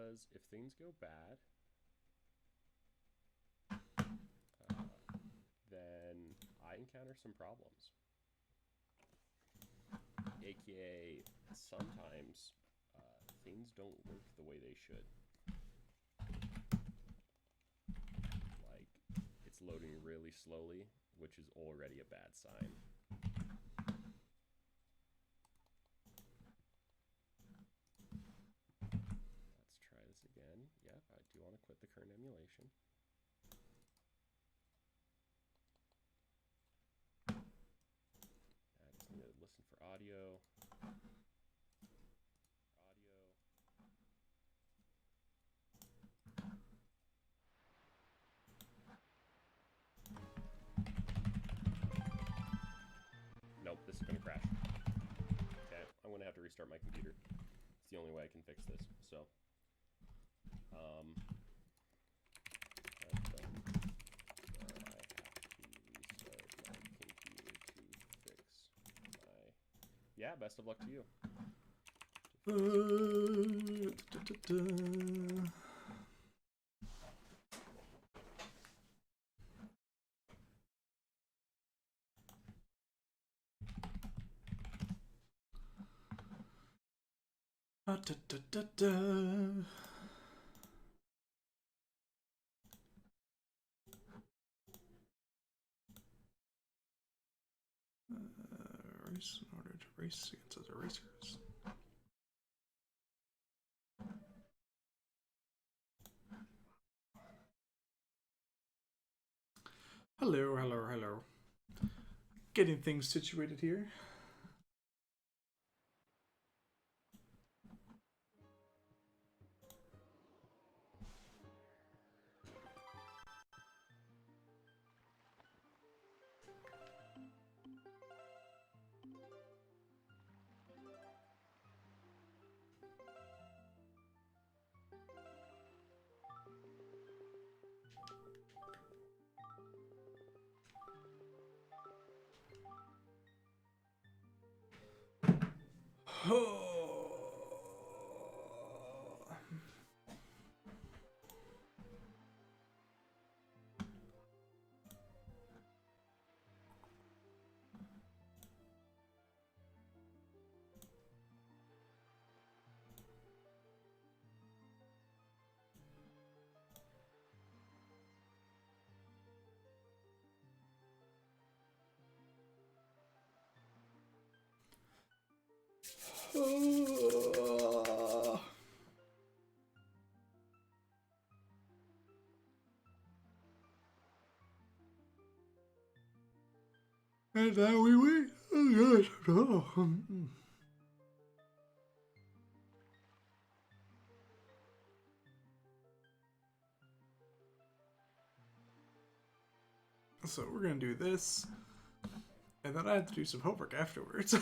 because if things go bad, then I encounter some problems. AKA, sometimes things don't work the way they should. Like, it's loading really slowly, which is already a bad sign. Let's try this again. Yep, I do want to quit the current emulation. I just need to listen for audio. Nope, this is going to crash. Okay, I'm going to have to restart my computer. It's the only way I can fix this. So, I have to restart my computer to fix my... Yeah, best of luck to you. Race in order to race against other racers. Hello, hello, hello. Getting things situated here. And now we wait. Oh gosh. Oh. So we're gonna do this, and then I have to do some homework afterwards.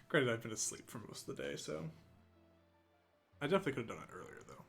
Granted, I've been asleep for most of the day, so I definitely could have done it earlier, though.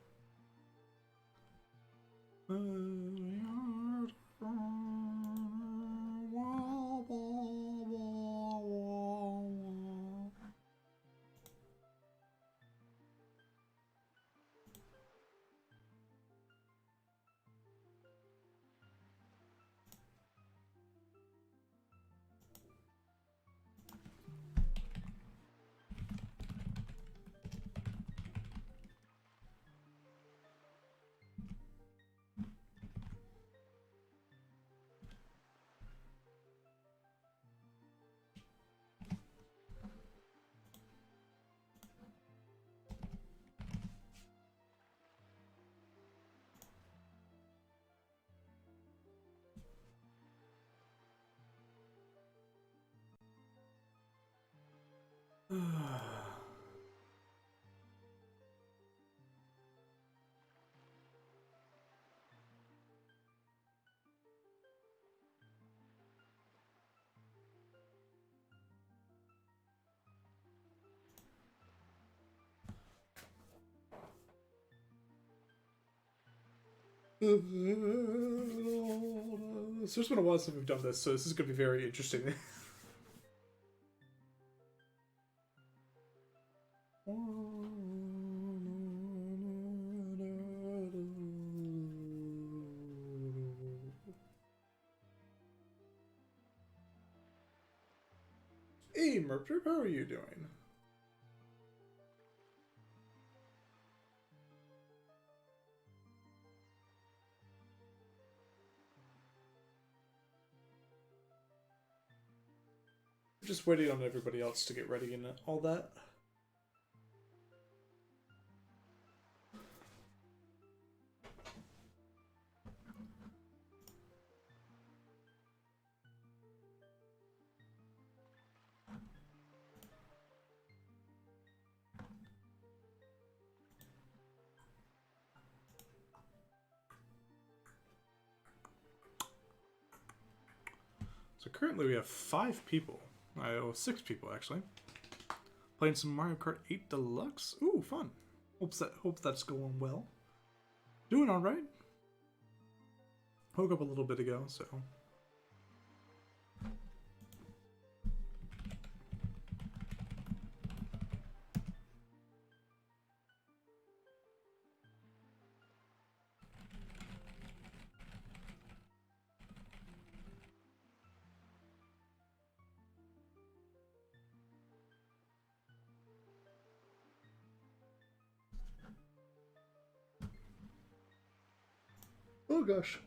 It's just been a while since we've done this, so this is going to be very interesting. Hey, Merptrip, how are you doing? Just waiting on everybody else to get ready and all that. So currently we have 5 people. 6 people actually. Playing some Mario Kart 8 Deluxe. Ooh, fun. Hope that's going well. Doing all right. Woke up a little bit ago, so. Oh gosh.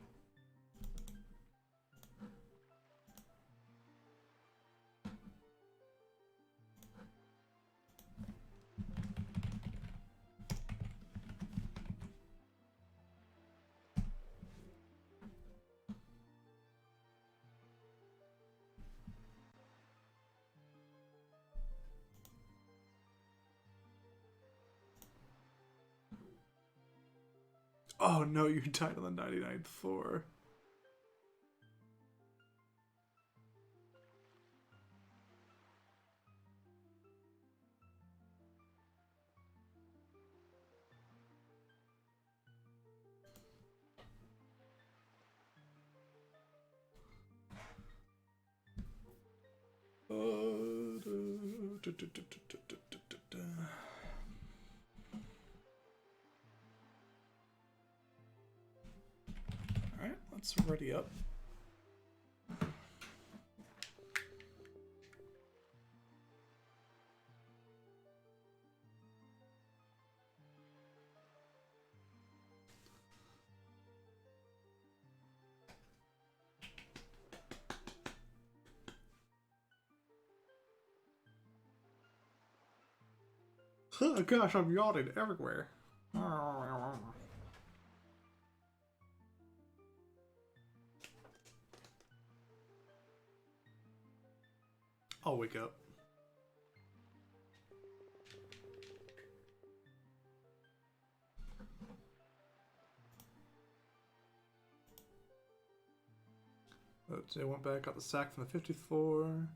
Oh no, you died on the 99th floor. Alright, let's ready up. Oh gosh, I'm yawning everywhere. I'll wake up. They went back, got the sack from the 50th floor.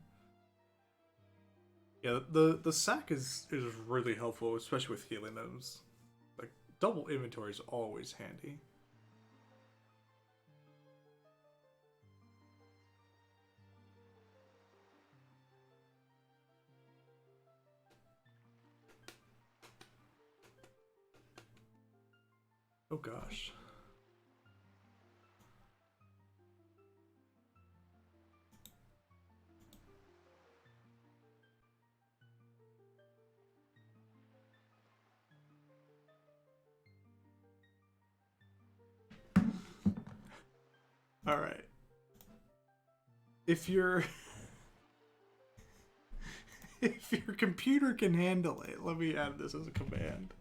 Yeah, the sack is really helpful, especially with healing items. Like, double inventory is always handy. Oh gosh. All right. If your if your computer can handle it, let me add this as a command.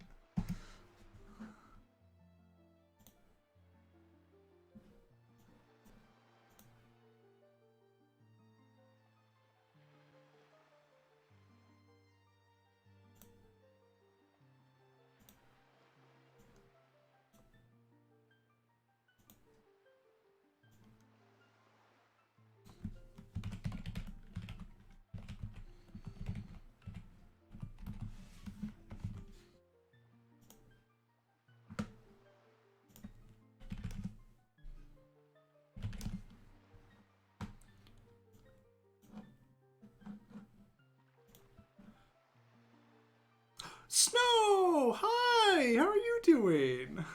Snow! Hi! How are you doing?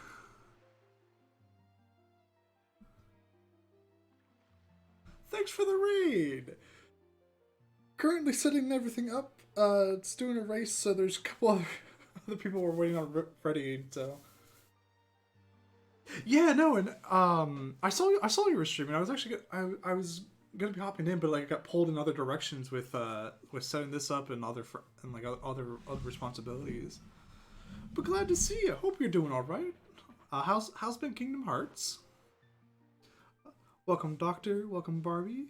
Thanks for the raid! currently setting everything up. It's doing a race, so there's a couple other people we're waiting on ready. So yeah, no, and I saw you were streaming. I was actually I was gonna be hopping in, but like I got pulled in other directions with setting this up and and like other responsibilities. But glad to see you. Hope you're doing all right. How's been Kingdom Hearts? Welcome, Doctor. Welcome, Barbie.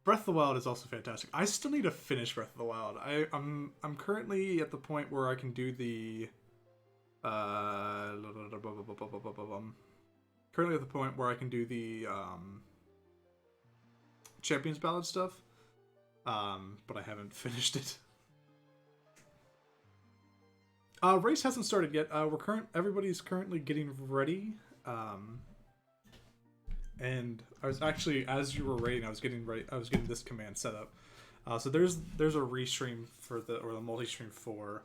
Breath of the Wild is also fantastic. I still need to finish Breath of the Wild. I'm currently at the point where I can do the currently at the point where I can do the Champions Ballad stuff. But I haven't finished it. Race hasn't started yet. Everybody's currently getting ready. And I was actually, as you were raiding, I was getting this command set up. So there's a restream or the multi-stream for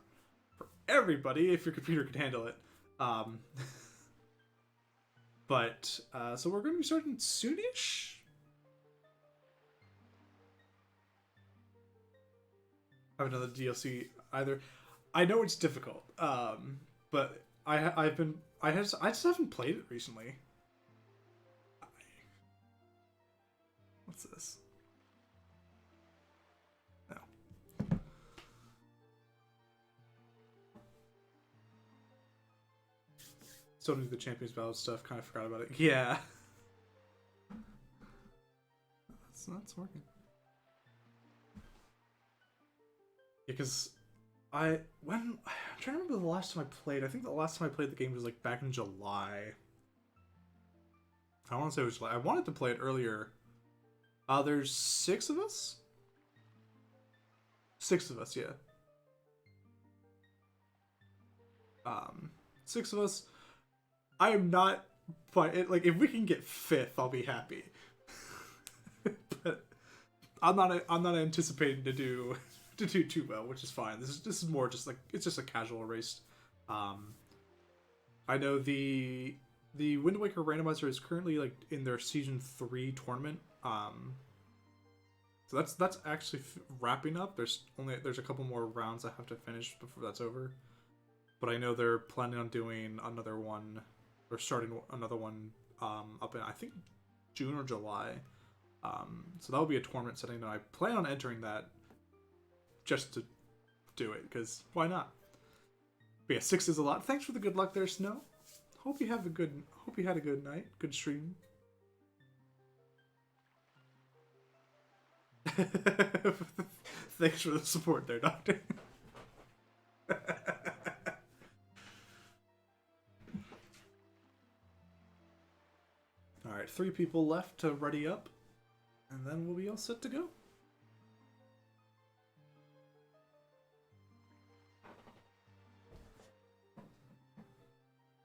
everybody if your computer can handle it. But so we're going to be starting soonish. I have another DLC either. I know it's difficult, but I just haven't played it recently. What's this? No. Still do the Champions Ballad stuff. Kind of forgot about it. Yeah. That's working. Because I'm trying to remember the last time I played. I think the last time I played the game was like back in July. I want to say it was July. I wanted to play it earlier. There's 6 of us? 6 of us, yeah. 6 of us. I am not, but like if we can get 5th, I'll be happy. But I'm not anticipating to do too well, which is fine. This is more just like it's just a casual race. I know the Wind Waker randomizer is currently like in their season 3 tournament. So that's actually wrapping up. There's a couple more rounds I have to finish before that's over. But I know they're planning on doing another one, or starting another one up in I think June or July. So that'll be a tournament setting, and I plan on entering that just to do it, because why not? But yeah, 6 is a lot. Thanks for the good luck there, Snow. Hope you had a good night, good stream. Thanks for the support there, Doctor. Alright, 3 people left to ready up, and then we'll be all set to go.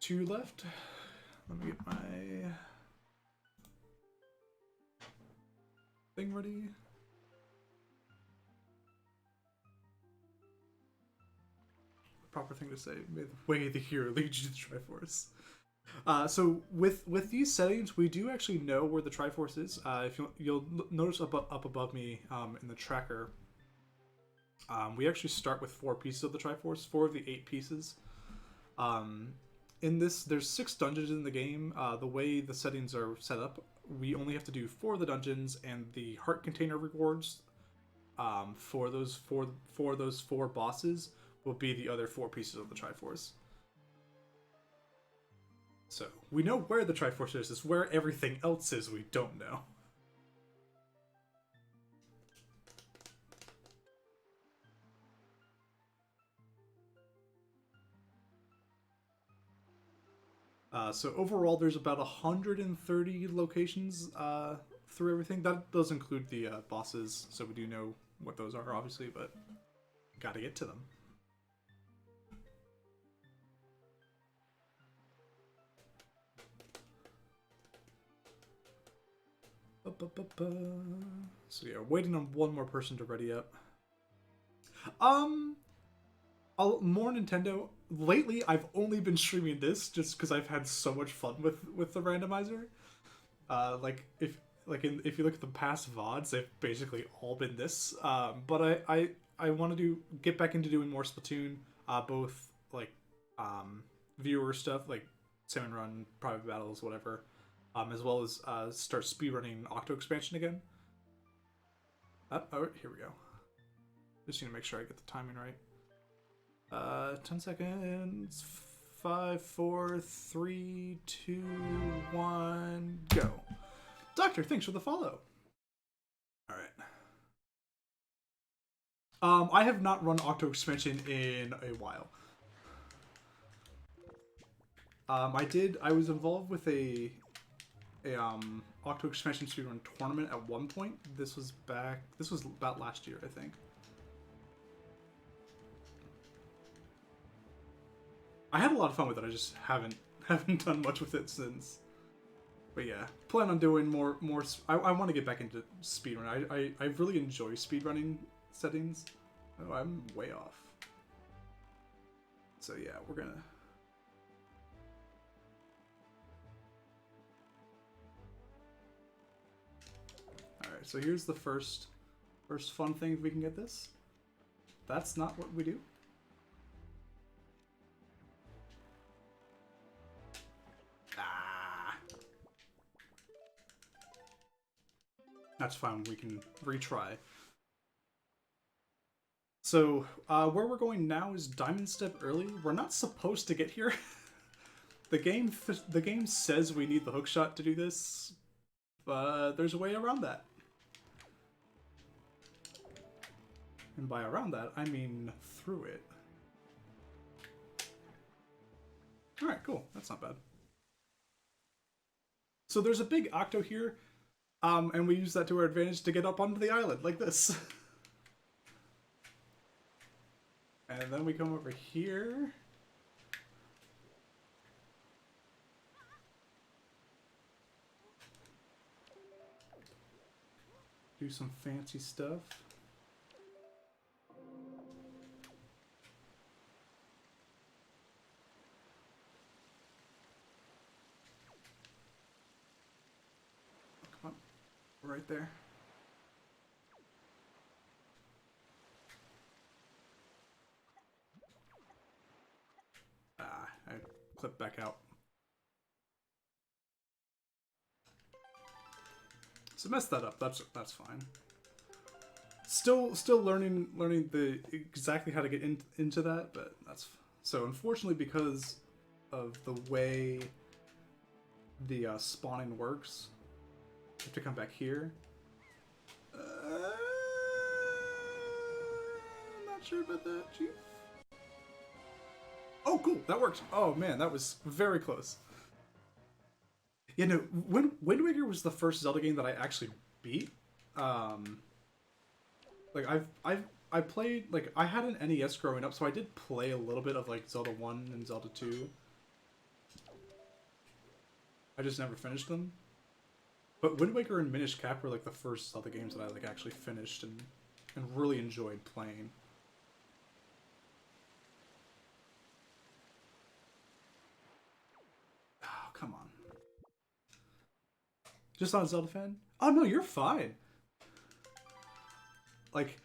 Two left. Let me get my thing ready. The proper thing to say. May the way the hero lead you to the Triforce. So with these settings, we do actually know where the Triforce is. If you'll notice up above me in the tracker, we actually start with 4 pieces of the Triforce, 4 of the 8 pieces. In this, there's 6 dungeons in the game. The way the settings are set up, we only have to do 4 of the dungeons, and the heart container rewards for those 4 bosses will be the other 4 pieces of the Triforce. So we know where the Triforce is. It's where everything else is we don't know. So overall, there's about 130 locations through everything. That does include the bosses, so we do know what those are, obviously, but gotta get to them. So yeah, waiting on one more person to ready up. More Nintendo. lately I've only been streaming this just because I've had so much fun with the randomizer. Like if you look at the past VODs, they've basically all been this. But I want to get back into doing more Splatoon, both like viewer stuff like Salmon Run, private battles, whatever, as well as start speedrunning Octo expansion again. Oh, here we go. Just need to make sure I get the timing right. 10 seconds. 5, 4, 3, 2, 1, go. Doctor, thanks for the follow. All right. I have not run Octo expansion in a while. I was involved with a Octo expansion speedrun tournament at one point. This was about last year, I think. I had a lot of fun with it. I just haven't done much with it since. But yeah, plan on doing more. I want to get back into speedrun. I really enjoy speedrunning settings. Oh, I'm way off. So yeah, we're gonna. All right. So here's the first fun thing. If we can get this. That's not what we do. That's fine, we can retry. So, where we're going now is Diamond Step early. We're not supposed to get here. The game says we need the hookshot to do this, but there's a way around that. And by around that, I mean through it. Alright, cool. That's not bad. So there's a big octo here. And we use that to our advantage to get up onto the island, like this. And then we come over here. Do some fancy stuff. Right there. I clipped back out. So mess that up. That's fine. Still learning the exactly how to get into that, but that's so unfortunately because of the way the spawning works. I have to come back here. Not sure about that, Chief. Oh, cool. That worked. Oh, man, that was very close. You know, Wind Waker was the first Zelda game that I actually beat. Like, I played, like, I had an NES growing up, so I did play a little bit of, like, Zelda 1 and Zelda 2. I just never finished them. But Wind Waker and Minish Cap were like the first Zelda games that I like actually finished and really enjoyed playing. Oh, come on. Just not a Zelda fan? Oh no, you're fine. Like,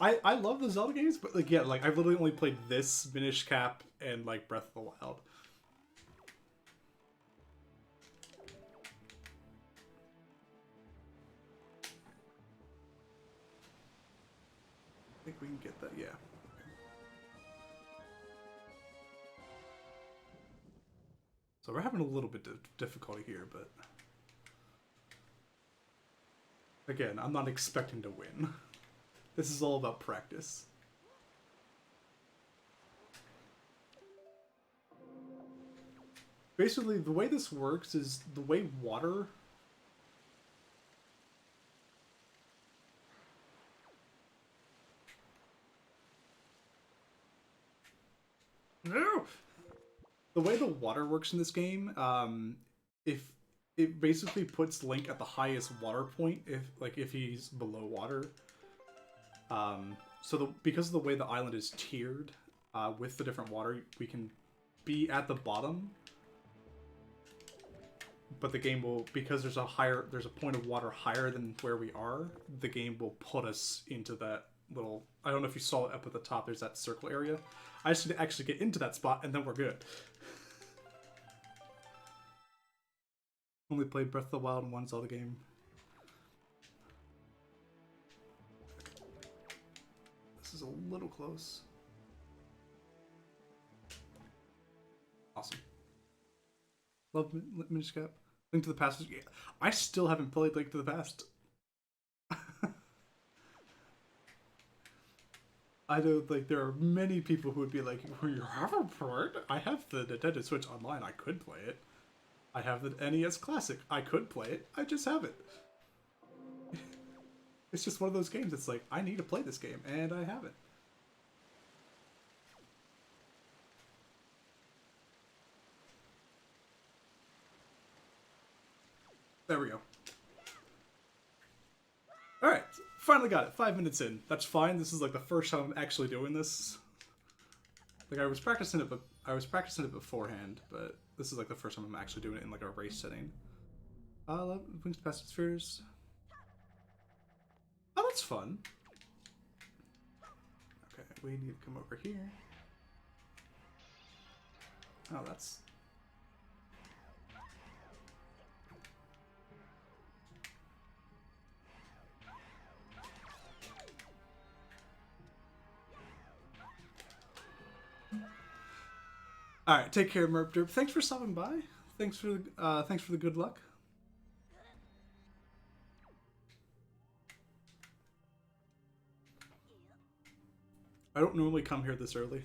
I love the Zelda games, but like yeah, like I've literally only played this, Minish Cap, and like Breath of the Wild. I think we can get that, yeah. So we're having a little bit of difficulty here, but again, I'm not expecting to win. This is all about practice. Basically, the way this works is the way water... No! The way the water works in this game, if it basically puts Link at the highest water point if he's below water. So because of the way the island is tiered, with the different water, we can be at the bottom, but the game will, because there's a point of water higher than where we are, the game will put us into that little, I don't know if you saw it up at the top, there's that circle area. I just need to actually get into that spot and then we're good. Only played Breath of the Wild and 1 Zelda game. This is a little close. Awesome. Love Minish Cap. Link to the Past. Yeah, I still haven't played Link to the Past. I know, like, there are many people who would be like, well, you haven't played? I have the Nintendo Switch Online. I could play it. I have the NES Classic. I could play it. I just haven't. It's just one of those games. It's like, I need to play this game, and I haven't. There we go. Alright, finally got it. 5 minutes in. That's fine. This is like the first time I'm actually doing this. Like, I was practicing it, but beforehand, but this is like the first time I'm actually doing it in like a race setting. Wings past spheres. Oh, that's fun. Okay, we need to come over here. Oh, that's... All right, take care, Merp Derp. Thanks for stopping by. Thanks for the good luck. I don't normally come here this early.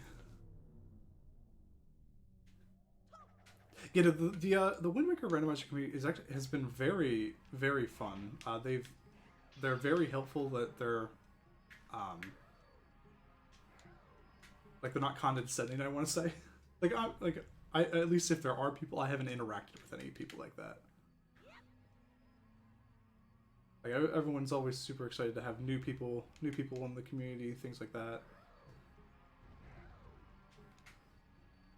Yeah, the Wind Waker randomizer community has been very, very fun. They're very helpful. That they're like, they're not condescending, I want to say. I at least if there are people, I haven't interacted with any people like that. Like, everyone's always super excited to have new people in the community, things like that.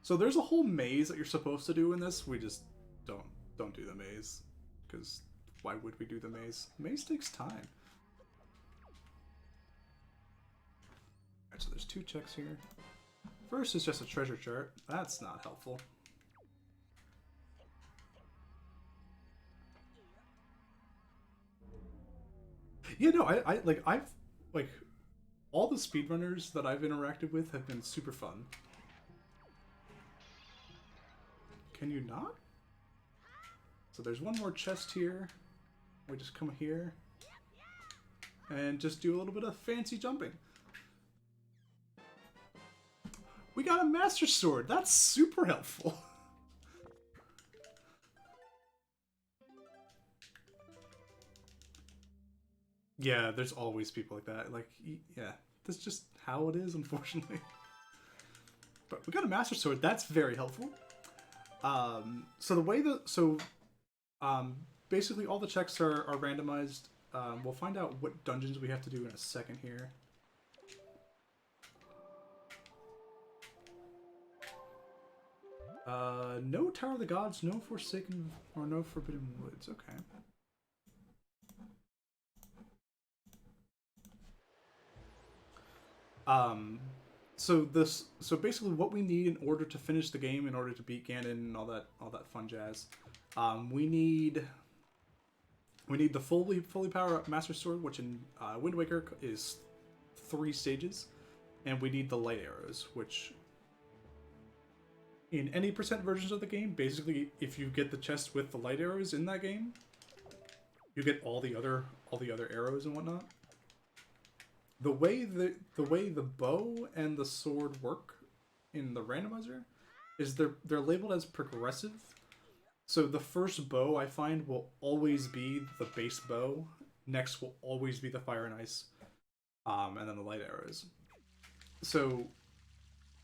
So there's a whole maze that you're supposed to do in this. We just don't do the maze, because why would we do the maze? The maze takes time. Alright, so there's 2 checks here. First is just a treasure chart. That's not helpful. Yeah, no, I've all the speedrunners that I've interacted with have been super fun. Can you not? So there's one more chest here. We just come here and just do a little bit of fancy jumping. We got a Master Sword. That's super helpful. Yeah, there's always people like that. Like, yeah, that's just how it is, unfortunately. But we got a Master Sword. That's very helpful. So the way basically all the checks are randomized. We'll find out what dungeons we have to do in a second here. No Tower of the Gods, no Forsaken, or no Forbidden Woods. Okay. So basically what we need in order to finish the game, in order to beat Ganon and all that fun jazz, we need the fully power up Master Sword, which in Wind Waker is 3 stages, and we need the light arrows, which in any percent versions of the game, basically if you get the chest with the light arrows in that game, you get all the other arrows and whatnot. The way the bow and the sword work in the randomizer is they're labeled as progressive. So the first bow I find will always be the base bow. Next will always be the fire and ice, and then the light arrows. So,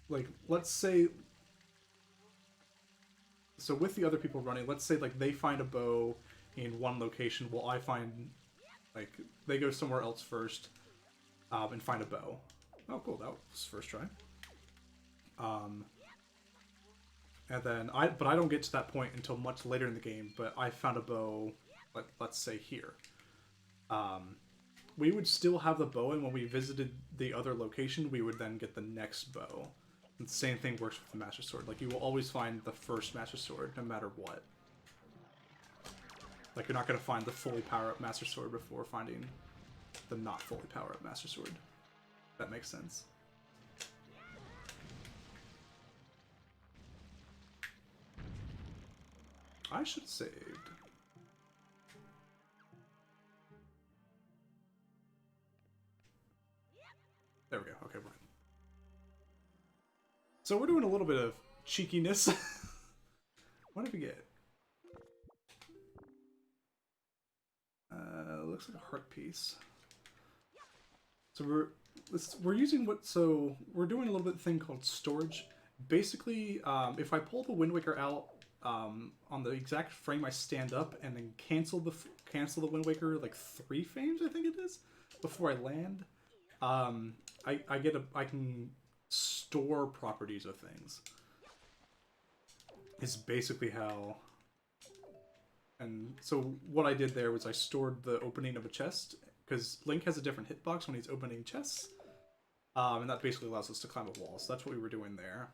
like, let's say, so with the other people running, let's say like they find a bow in one location, while I find, like, they go somewhere else first. And find a bow. Oh, cool. That was first try. And then but I don't get to that point until much later in the game. But I found a bow, let's say here. We would still have the bow, and when we visited the other location, we would then get the next bow. And the same thing works with the Master Sword. Like, you will always find the first Master Sword, no matter what. Like, you're not going to find the fully power-up Master Sword before finding the not fully power-up Master Sword. That makes sense. I should have saved. There we go. Okay, we're good. So we're doing a little bit of cheekiness. What did we get? Looks like a heart piece. So we're using we're doing a little bit of thing called storage. Basically, if I pull the Wind Waker out on the exact frame I stand up and then cancel the Wind Waker like 3 frames, I think it is, before I land, I can store properties of things. Is basically how. And so what I did there was I stored the opening of a chest, because Link has a different hitbox when he's opening chests, and that basically allows us to climb a wall. So that's what we were doing there.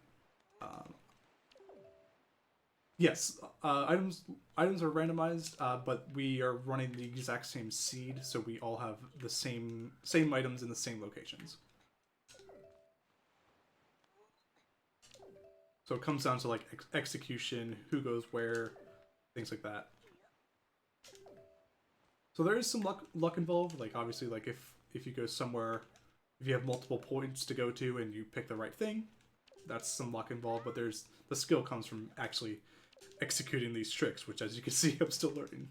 Yes, items are randomized, but we are running the exact same seed, so we all have the same items in the same locations. So it comes down to like execution, who goes where, things like that. So there is some luck involved. Like, obviously, like if you go somewhere, if you have multiple points to go to and you pick the right thing, that's some luck involved. But the skill comes from actually executing these tricks, which, as you can see, I'm still learning.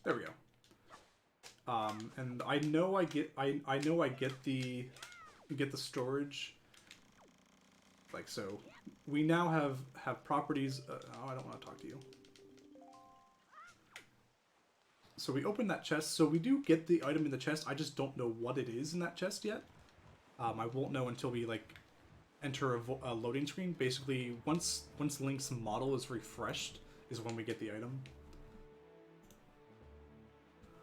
There we go. And I know I get the storage. Like, so we now have properties. Oh, I don't want to talk to you. So we open that chest. So we do get the item in the chest. I just don't know what it is in that chest yet. I won't know until we like enter a loading screen. Basically, once Link's model is refreshed, is when we get the item.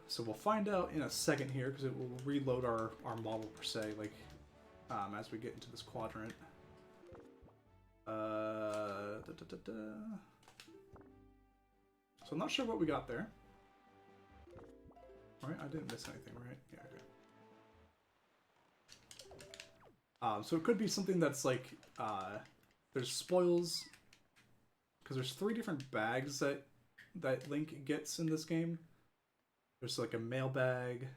So we'll find out in a second here, because it will reload our model per se, like as we get into this quadrant. So I'm not sure what we got there. All right, I didn't miss anything, right? Yeah, okay. So it could be something that's like there's spoils, because there's 3 different bags that Link gets in this game. There's like a mailbag.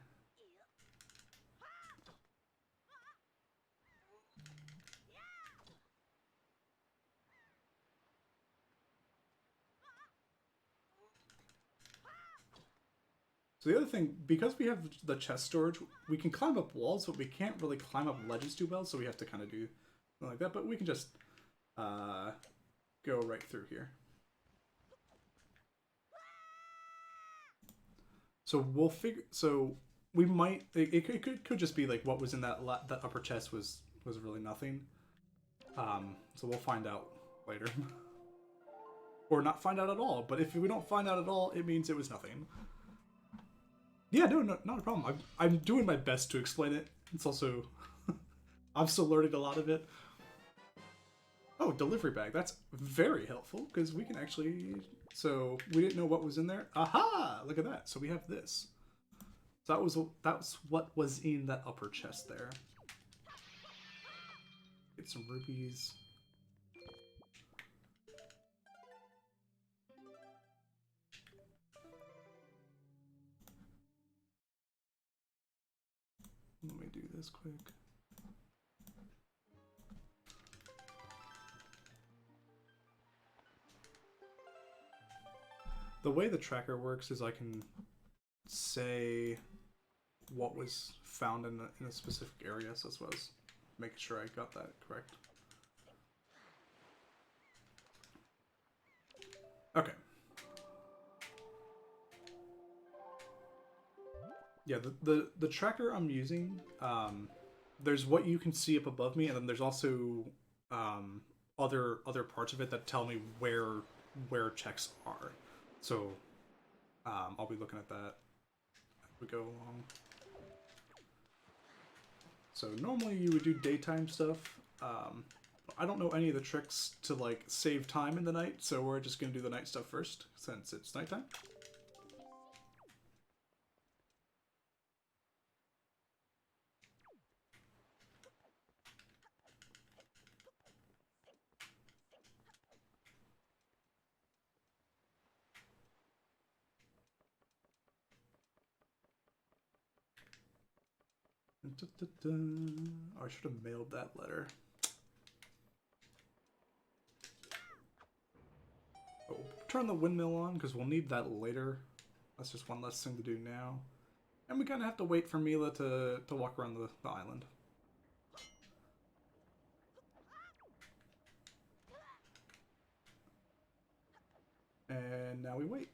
So the other thing, because we have the chest storage, we can climb up walls, but we can't really climb up ledges too well, so we have to kind of do something like that. But we can just go right through here. So we'll figure. So we might. It could just be like what was in that upper chest was really nothing. So we'll find out later, or not find out at all. But if we don't find out at all, it means it was nothing. Yeah, no, not a problem. I'm doing my best to explain it. It's also I'm still learning a lot of it. Oh, delivery bag. That's very helpful, because we can actually... So, we didn't know what was in there. Aha! Look at that. So we have this. So that's what was in that upper chest there. Get some rupees. Let me do this quick. The way the tracker works is I can say what was found in a specific area, so that's what I was making sure I got that correct. Okay. Yeah, the tracker I'm using, there's what you can see up above me, and then there's also other parts of it that tell me where checks are. So I'll be looking at that as we go along. So normally you would do daytime stuff. I don't know any of the tricks to like save time in the night, so we're just gonna do the night stuff first since it's nighttime. Oh, I should have mailed that letter. Oh, turn the windmill on because we'll need that later. That's just one less thing to do now. And we kind of have to wait for Mila to walk around the island. And now we wait.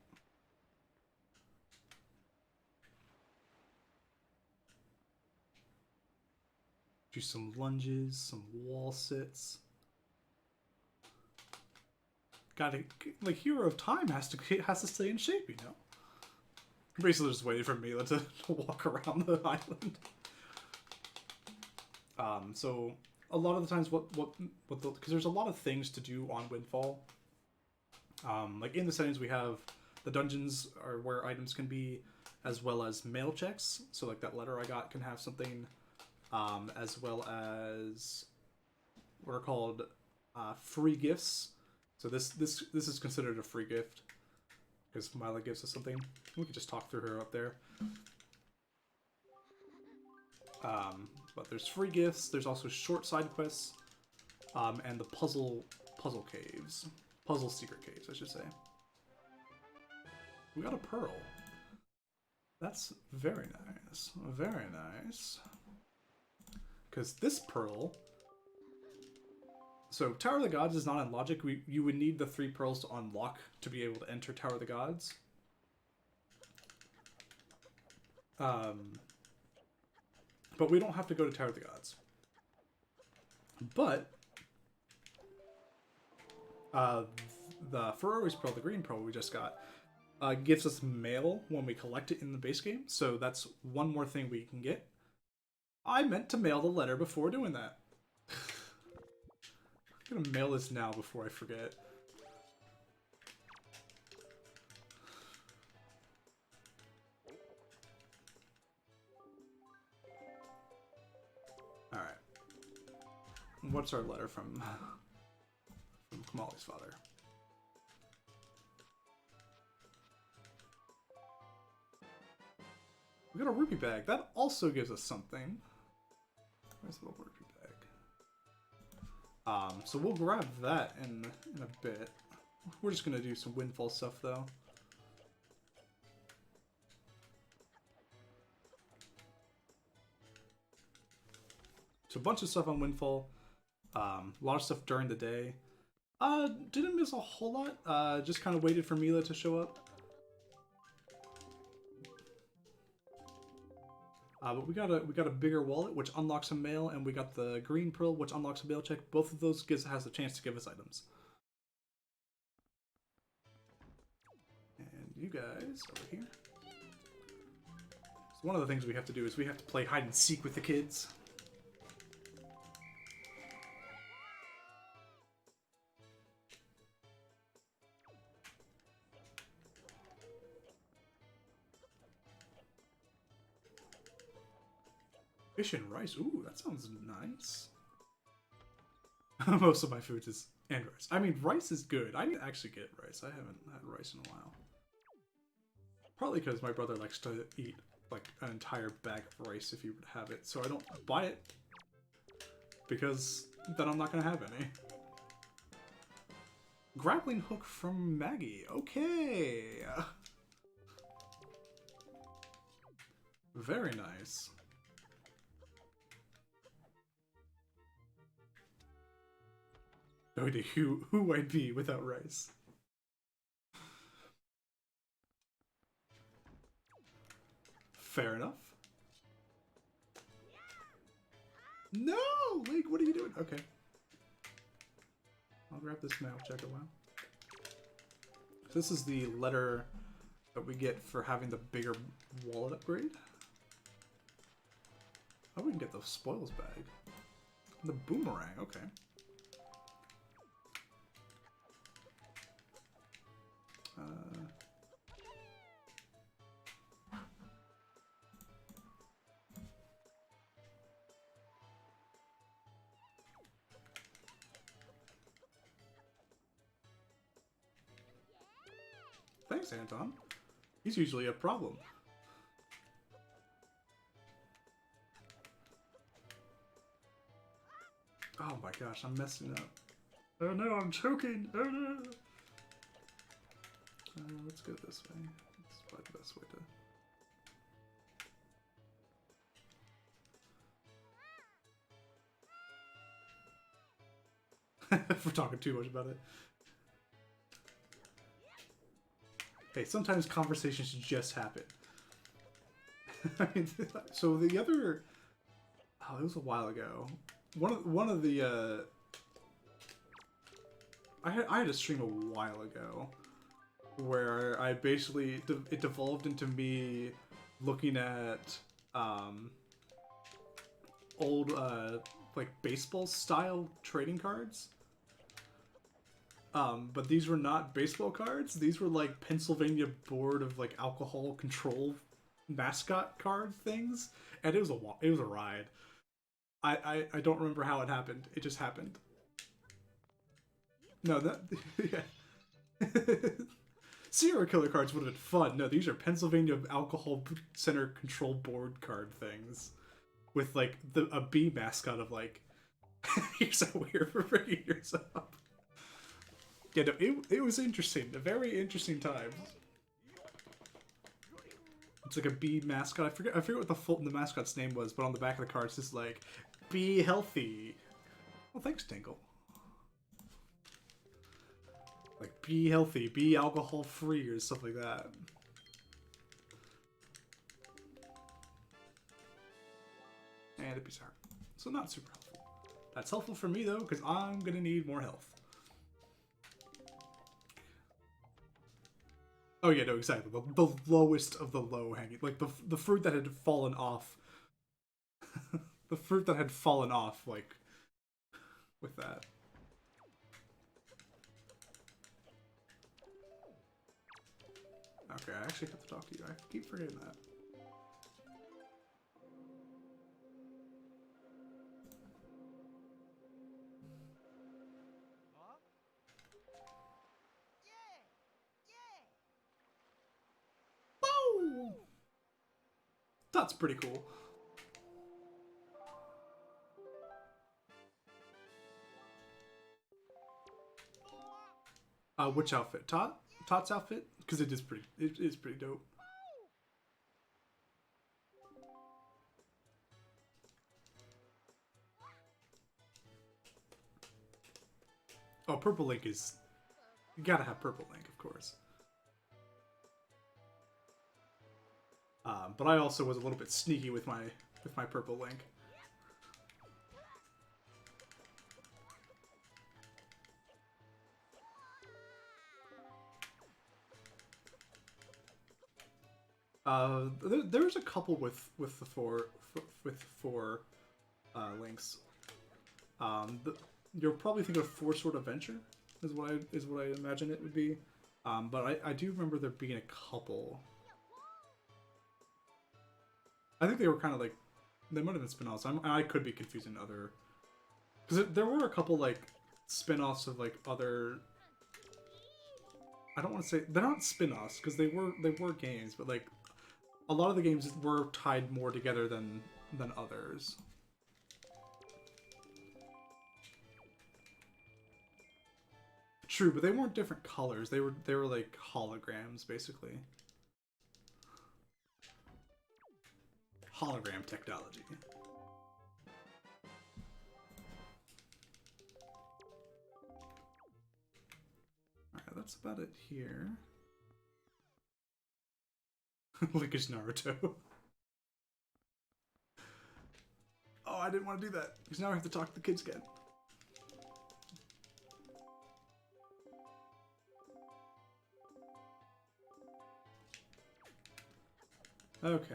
Do some lunges, some wall sits. Gotta, like, Hero of Time has to stay in shape, you know? Basically just waiting for Mila to walk around the island. So a lot of the times because there's a lot of things to do on Windfall. Like in the settings we have the dungeons are where items can be, as well as mail checks. So like that letter I got can have something, as well as what are called free gifts. So this is considered a free gift because Mila gives us something. We could just talk through her up there. But there's free gifts. There's also short side quests, and the puzzle caves, puzzle secret caves, I should say. We got a pearl. That's very nice. Very nice. Because this pearl. So Tower of the Gods is not in logic. You would need the 3 pearls to unlock to be able to enter Tower of the Gods. But we don't have to go to Tower of the Gods. But the Ferrari's Pearl, the green pearl we just got, gives us mail when we collect it in the base game. So that's one more thing we can get. I meant to mail the letter before doing that. I'm gonna mail this now before I forget. Alright. What's our letter from Kamali's father? We got a rupee bag. That also gives us something. Where's the little rupee bag? So we'll grab that in a bit. We're just gonna do some Windfall stuff though. So a bunch of stuff on Windfall. A lot of stuff during the day. Didn't miss a whole lot. Just kind of waited for Mila to show up. But we got a bigger wallet, which unlocks some mail, and we got the green pearl, which unlocks a mail check. Both of those has a chance to give us items. And you guys over here. So one of the things we have to do is we have to play hide and seek with the kids. Fish and rice. Ooh, that sounds nice. Most of my food is and rice. I mean, rice is good. I need to actually get rice. I haven't had rice in a while. Probably because my brother likes to eat like an entire bag of rice if he would have it. So I don't buy it because then I'm not going to have any. Grappling hook from Maggie. Okay. Very nice. No idea who I'd be without rice. No! Link, what are you doing? Okay. I'll grab this map, check it out. This is the letter that we get for having the bigger wallet upgrade. Oh, we can get the spoils bag. The boomerang, okay. Thanks, Anton. He's usually a problem. Oh my gosh, I'm messing up. Oh no, I'm choking! Oh no! Let's go this way. It's probably the best way to... If we're talking too much about it. Hey, sometimes conversations just happen. I mean, so the other... Oh, it was a while ago. One of the... I had a stream a while ago where I basically... It devolved into me looking at old, like, baseball-style trading cards. But these were not baseball cards. These were like Pennsylvania Board of like Alcohol Control mascot card things, and it was a ride. I don't remember how it happened. It just happened. No, that yeah. Serial killer cards would have been fun. No, these are Pennsylvania Alcohol Center Control Board card things with like a bee mascot of like. You're so weird for bringing yours up. Yeah, no, it was interesting. A very interesting time. It's like a bee mascot. I forget what the mascot's name was, but on the back of the card it's just like, be healthy. Well, thanks, Tinkle. Like, be healthy, be alcohol free, or stuff like that. And a piece of heart. So not super helpful. That's helpful for me though, because I'm gonna need more health. Oh yeah, no, exactly. The lowest of the low hanging, like the fruit that had fallen off. The fruit that had fallen off, like, with that. Okay, I actually have to talk to you. I keep forgetting that. Oh! That's pretty cool. Which outfit? Tot's outfit? Because it is pretty dope. Oh, Purple Link is... You gotta have Purple Link, of course. But I also was a little bit sneaky with my Purple Link. There's a couple with the four links. You'll probably think of Four Sword Adventure is what I imagine it would be. But I do remember there being a couple. I think they were kind of like, they might have been spin-offs. I could be confusing other, because there were a couple like spin-offs of like other. I don't want to say they're not spin-offs because they were games, but like a lot of the games were tied more together than others. True, but they weren't different colors. They were like holograms basically. Hologram technology. Alright, that's about it here. Link is Naruto. Oh, I didn't want to do that. Because now I have to talk to the kids again. Okay.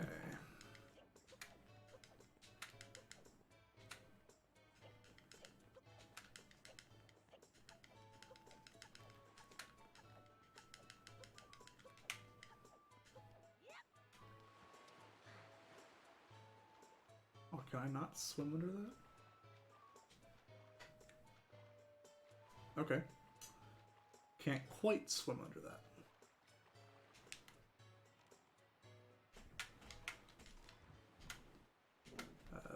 Oh, can I not swim under that? Okay. Can't quite swim under that.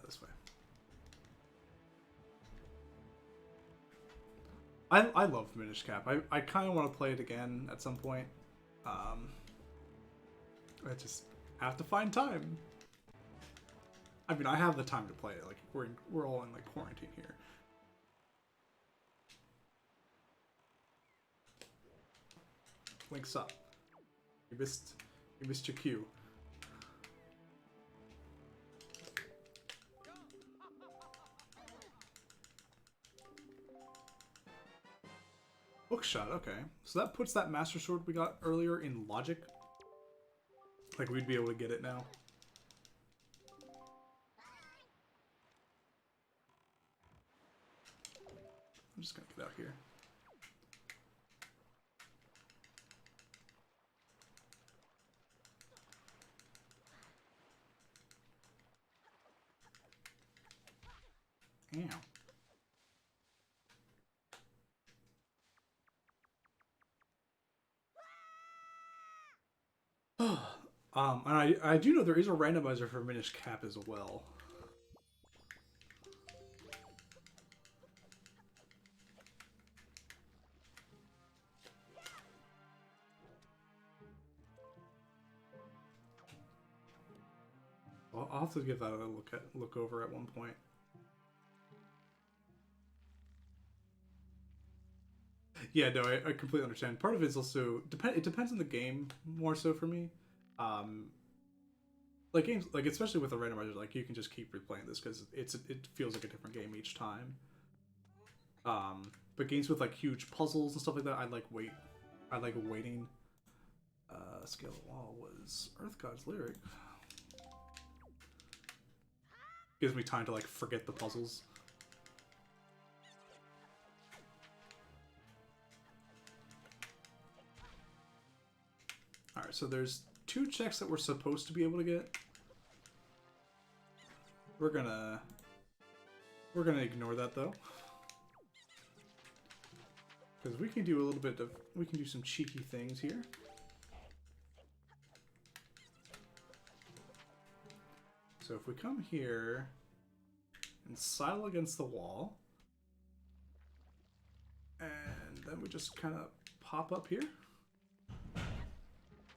This way. I love Minish Cap. I kind of want to play it again at some point. I just have to find time. I mean, I have the time to play it. Like we're all in like quarantine here. Links up. You missed your cue. Bookshot, okay. So that puts that Master Sword we got earlier in logic. Like we'd be able to get it now. I'm just gonna get out here. Damn. And I do know there is a randomizer for Minish Cap as well. Well, I'll have to give that a look over at one point. Yeah, no, I completely understand. Part of it is also it depends on the game more so for me. Like games, like especially with a randomizer, like you can just keep replaying this because it feels like a different game each time. But games with like huge puzzles and stuff like that, I like waiting. Scale of Wall was Earth God's Lyric. Gives me time to like forget the puzzles. Alright, so there's 2 checks that we're supposed to be able to get. We're gonna ignore that though. Because we can do some cheeky things here. So if we come here and sidle against the wall, and then we just kind of pop up here.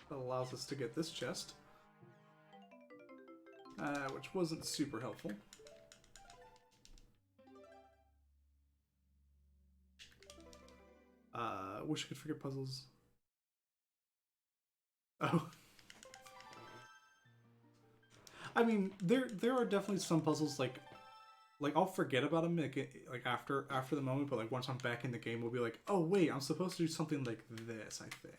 That allows us to get this chest, which wasn't super helpful. Wish I could forget puzzles. Oh. I mean, there are definitely some puzzles like I'll forget about them like after the moment, but like once I'm back in the game, we'll be like, oh wait, I'm supposed to do something like this, I think.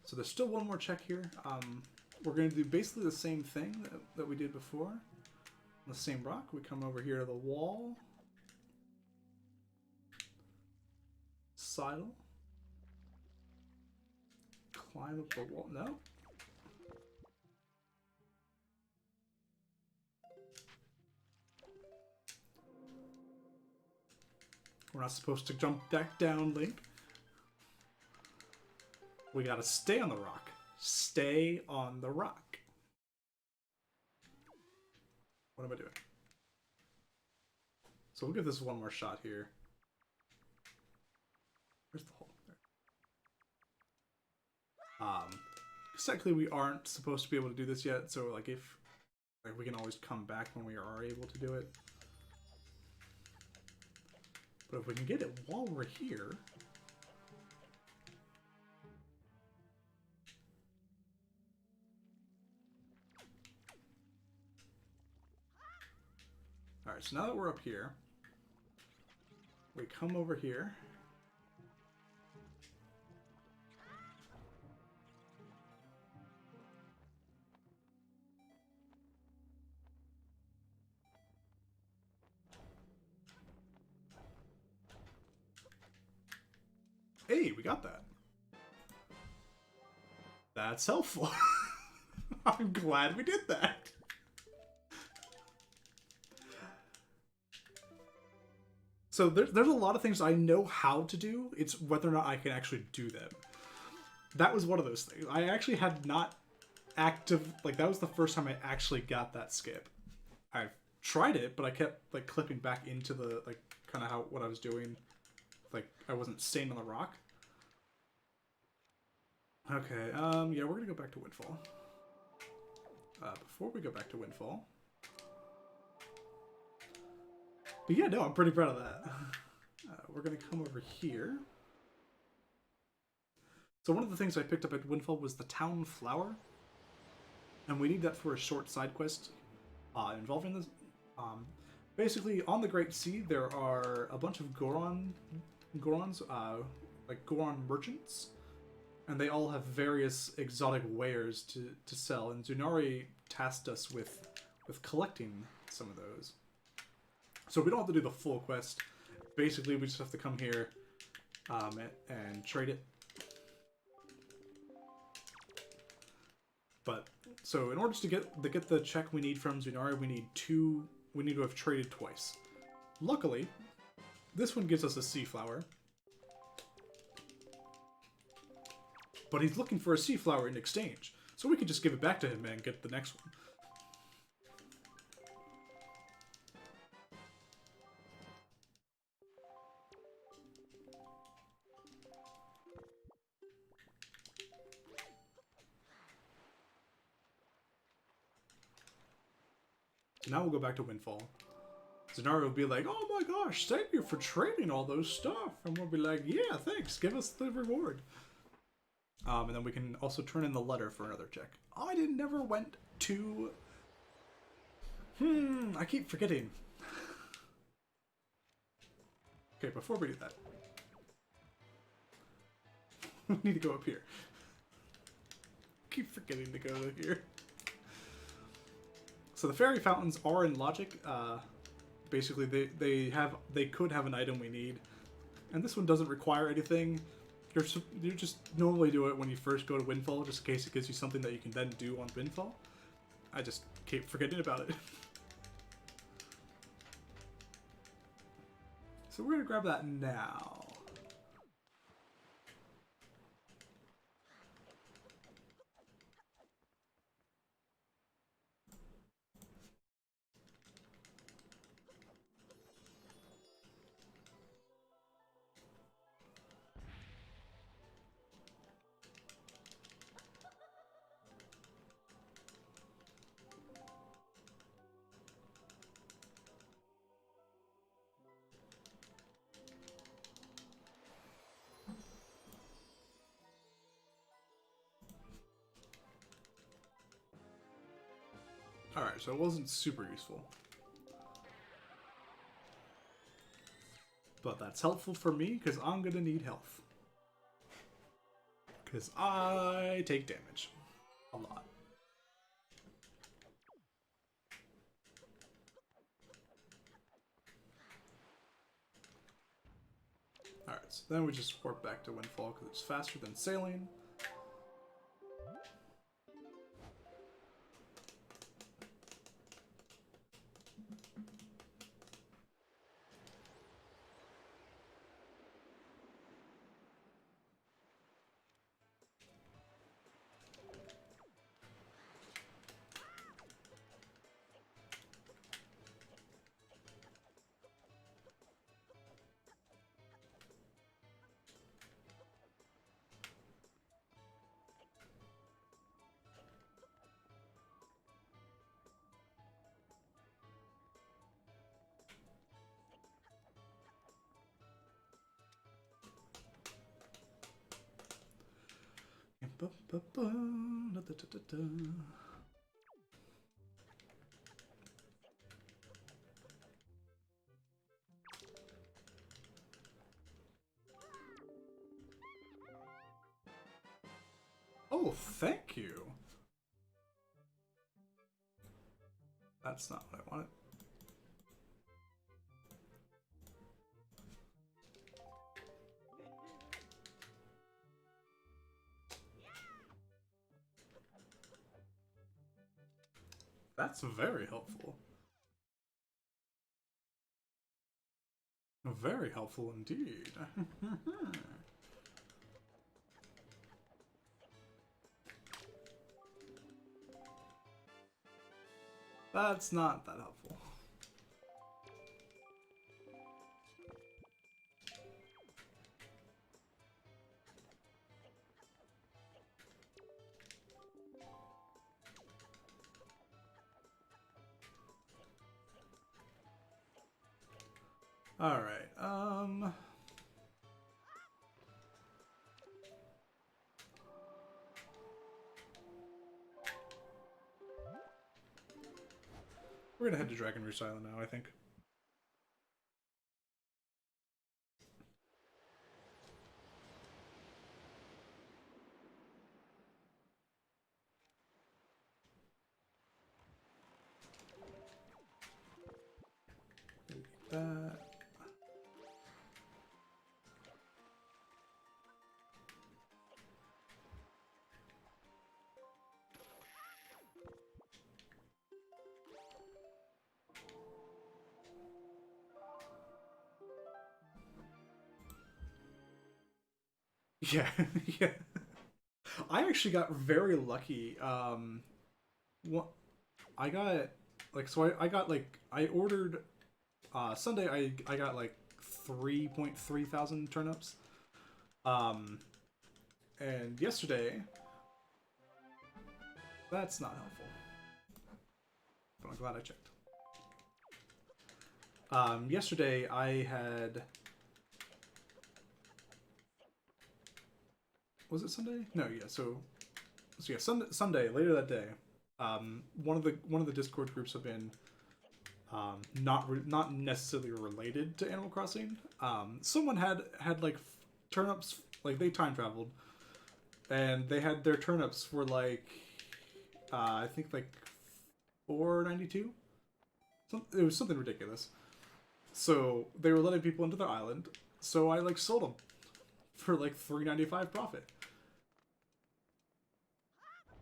So there's still one more check here. We're going to do basically the same thing that we did before. On the same rock, we come over here to the wall. Sidle. Climb up the wall. No. We're not supposed to jump back down, Link. We gotta stay on the rock. Stay on the rock. What am I doing? So we'll give this one more shot here. Where's the hole? There. Technically we aren't supposed to be able to do this yet, so like we can always come back when we are able to do it. But if we can get it while we're here... Alright, so now that we're up here, we come over here. Hey, we got that. That's helpful. I'm glad we did that. So there's a lot of things I know how to do. It's whether or not I can actually do them. That was one of those things. I actually had not like that was the first time I actually got that skip. I tried it, but I kept like clipping back into the like kind of what I was doing. Like I wasn't staying on the rock. Okay, yeah, we're gonna go back to Windfall. Before we go back to Windfall. But yeah, no, I'm pretty proud of that. We're gonna come over here. So one of the things I picked up at Windfall was the Town Flower. And we need that for a short side quest involving this. Basically, on the Great Sea, there are a bunch of Gorons, like Goron merchants. And they all have various exotic wares to sell. And Zunari tasked us with collecting some of those. So we don't have to do the full quest. Basically, we just have to come here and trade it. But so in order to get the check we need from Zunari, we need to have traded twice. Luckily, this one gives us a sea flower. But he's looking for a sea flower in exchange. So we can just give it back to him and get the next one. Now we'll go back to Windfall. Zunari will be like, oh my gosh, thank you for trading all those stuff. And we'll be like, yeah, thanks, give us the reward. And then we can also turn in the letter for another check. I never went to... I keep forgetting. Okay, before we do that. We need to go up here. Keep forgetting to go here. So the fairy fountains are in logic. Basically, they could have an item we need, and this one doesn't require anything. You just normally do it when you first go to Windfall, just in case it gives you something that you can then do on Windfall. I just keep forgetting about it. So we're gonna grab that now. Alright, so it wasn't super useful. But that's helpful for me, because I'm going to need health. Because I take damage. A lot. Alright, so then we just warp back to Windfall, because it's faster than sailing. Oh, thank you. That's not what I wanted. That's very helpful. Very helpful indeed. That's not that helpful. All right. We're gonna head to Dragon Rouge Island now, I think. That. Yeah, yeah. I actually got very lucky. What I got, like, so I got like I ordered Sunday. I got like 3.3 thousand turnips. And yesterday, that's not helpful. But I'm glad I checked. Yesterday I had. Was it Sunday? No, yeah. So yeah, Sunday later that day. One of the Discord groups have been not necessarily related to Animal Crossing. Someone had like turnips, like they time traveled, and they had their turnips for like I think like 4.92. It was something ridiculous. So they were letting people into their island. So I like sold them for like 3.95 profit.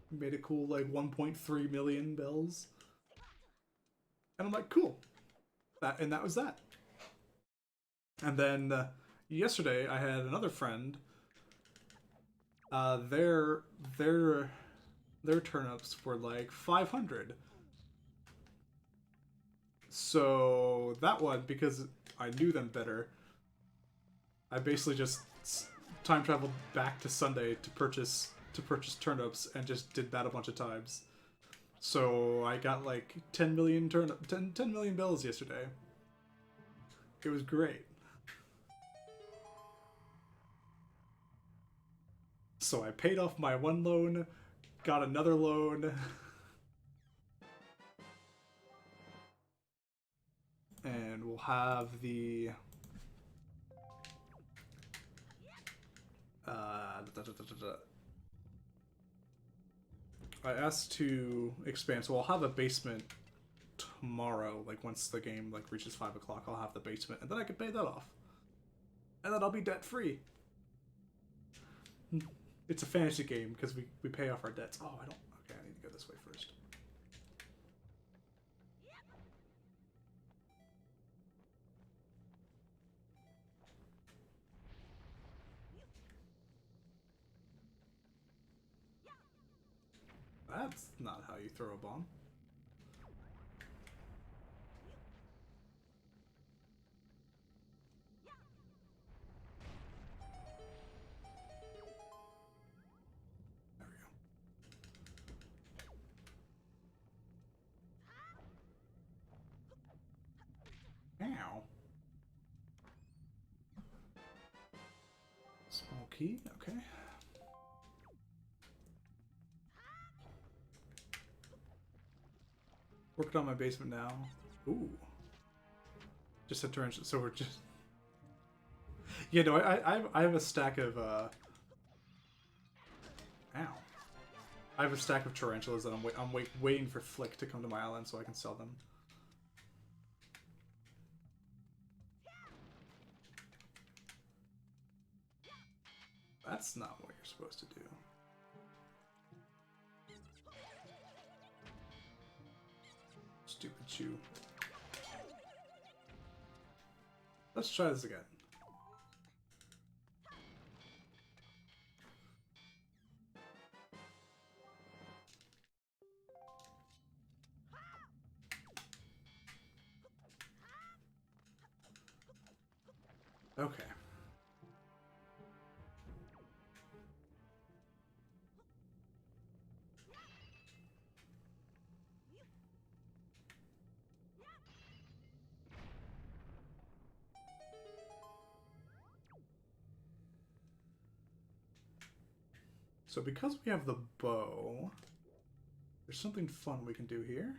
Made a cool like 1.3 million bells. And I'm like, cool. That was that. And then yesterday I had another friend. Their turnips were like 500. So that one, because I knew them better, I basically just time traveled back to Sunday to purchase turnips and just did that a bunch of times. So I got like 10 million bells yesterday. It was great. So I paid off my one loan, got another loan, and we'll have the I asked to expand, so I'll have a basement tomorrow. Like once the game like reaches 5 o'clock, I'll have the basement, and then I can pay that off, and then I'll be debt free. It's a fantasy game because we pay off our debts. Oh, I don't. Okay, I need to go this way first. That's not how you throw a bomb. There we go. Ow. Small key, okay. Working on my basement now. Ooh. Just a tarantula. So we're just. Yeah, no, I have a stack of. Ow. I have a stack of tarantulas that I'm waiting for Flick to come to my island so I can sell them. That's not what you're supposed to do. Stupid chew. Let's try this again. Okay. So because we have the bow, there's something fun we can do here.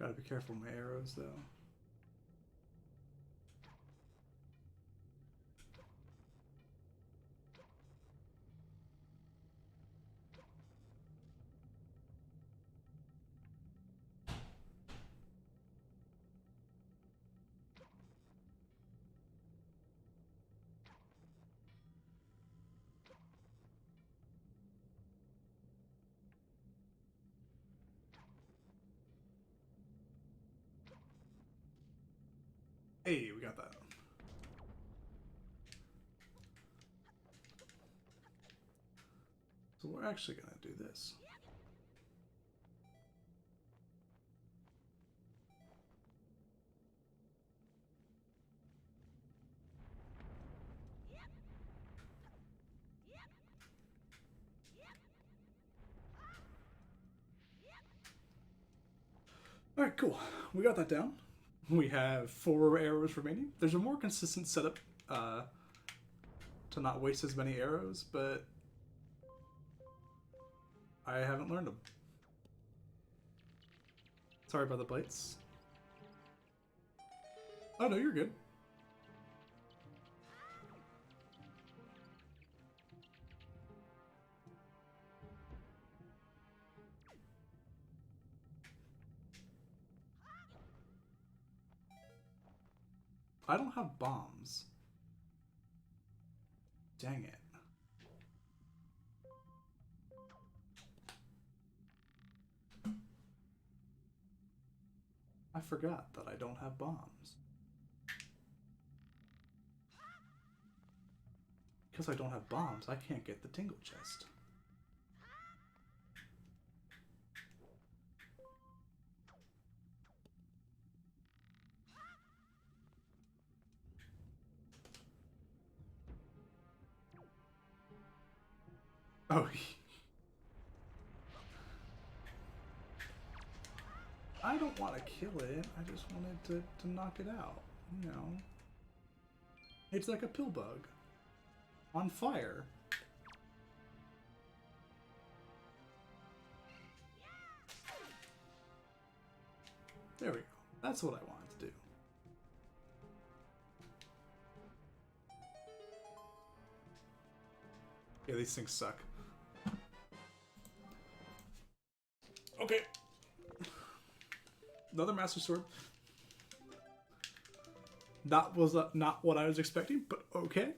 Gotta be careful with my arrows, though. Hey, we got that. So we're actually gonna do this. Alright, cool. We got that down. We have 4 arrows remaining. There's a more consistent setup to not waste as many arrows, but I haven't learned them. Sorry about the bites. Oh no, you're good. I don't have bombs. Dang it. I forgot that I don't have bombs. Because I don't have bombs, I can't get the tingle chest. Oh, I don't want to kill it. I just wanted to knock it out. You know. It's like a pill bug. On fire. There we go. That's what I wanted to do. Yeah, these things suck. Okay. Another Master Sword. That was not what I was expecting, but okay.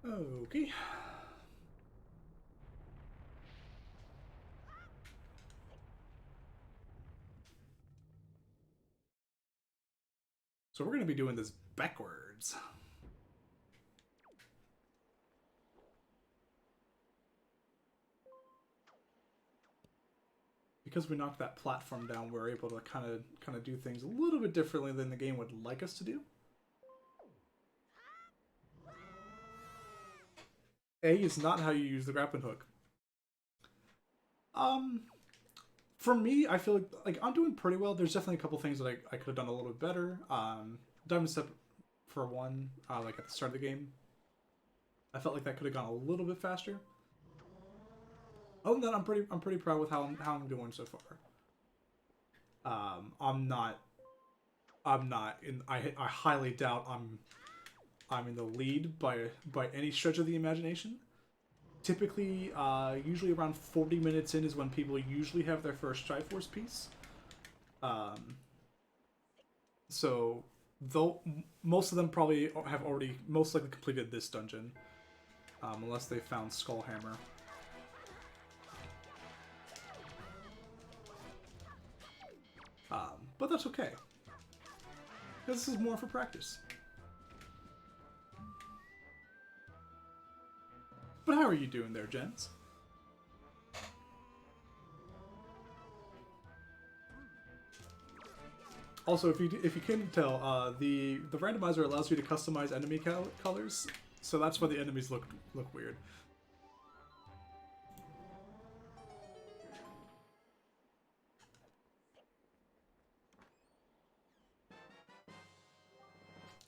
Okay. So we're going to be doing this backwards. Because we knocked that platform down, we're able to kind of do things a little bit differently than the game would like us to do. A is not how you use the grappling hook. For me, I feel like I'm doing pretty well. There's definitely a couple things that I could have done a little bit better. Diamond Step, for one, like at the start of the game, I felt like that could have gone a little bit faster. Other than that, I'm pretty proud with how I'm doing so far. I'm not in. I highly doubt I'm in the lead by any stretch of the imagination. Typically, usually around 40 minutes in is when people usually have their first Triforce piece. So, though most of them probably have already most likely completed this dungeon, unless they found Skullhammer. But that's okay. This is more for practice. But how are you doing there, gents? Also, if you can tell, the randomizer allows you to customize enemy colors, so that's why the enemies look weird.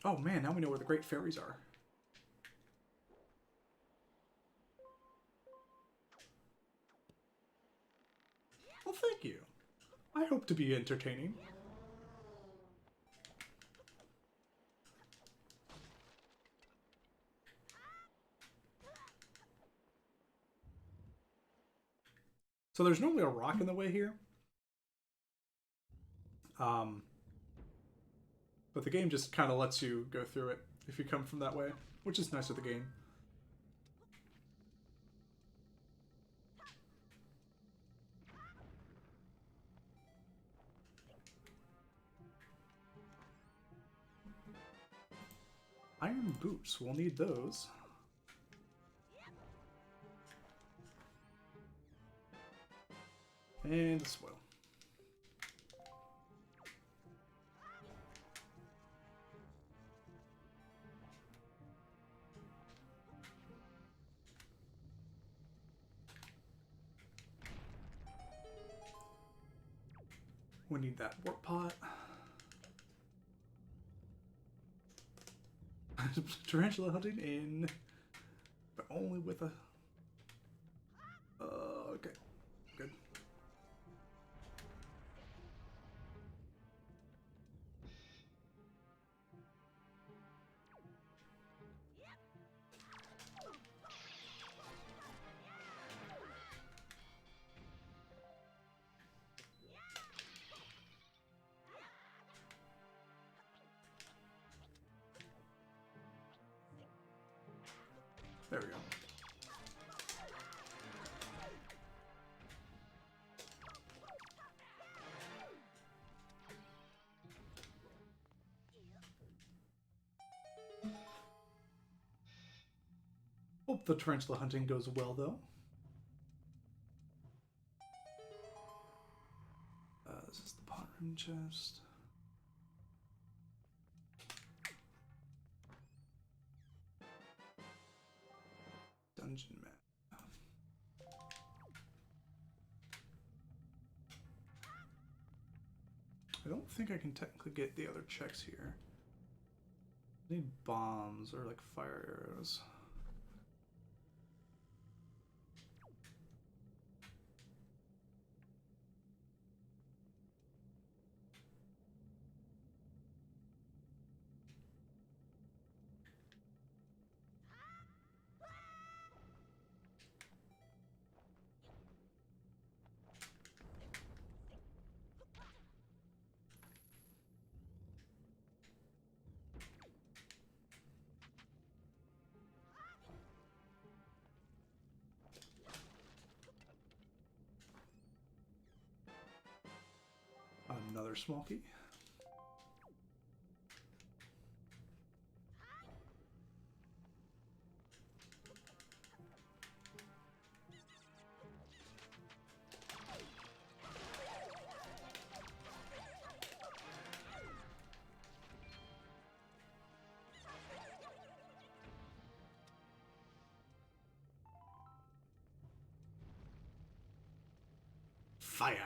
Oh man, now we know where the Great Fairies are. Well, thank you. I hope to be entertaining. So there's normally a rock in the way here. But the game just kind of lets you go through it if you come from that way, which is nice of the game. Iron boots, we'll need those. And a spoil. We need that warp pot. Tarantula hunting in, but only with a. Okay, good. There we go. Hope the tarantula hunting goes well, though. This is the pot room chest. Dungeon map. I don't think I can technically get the other checks here. I need bombs or like fire arrows. Another small key. Fire!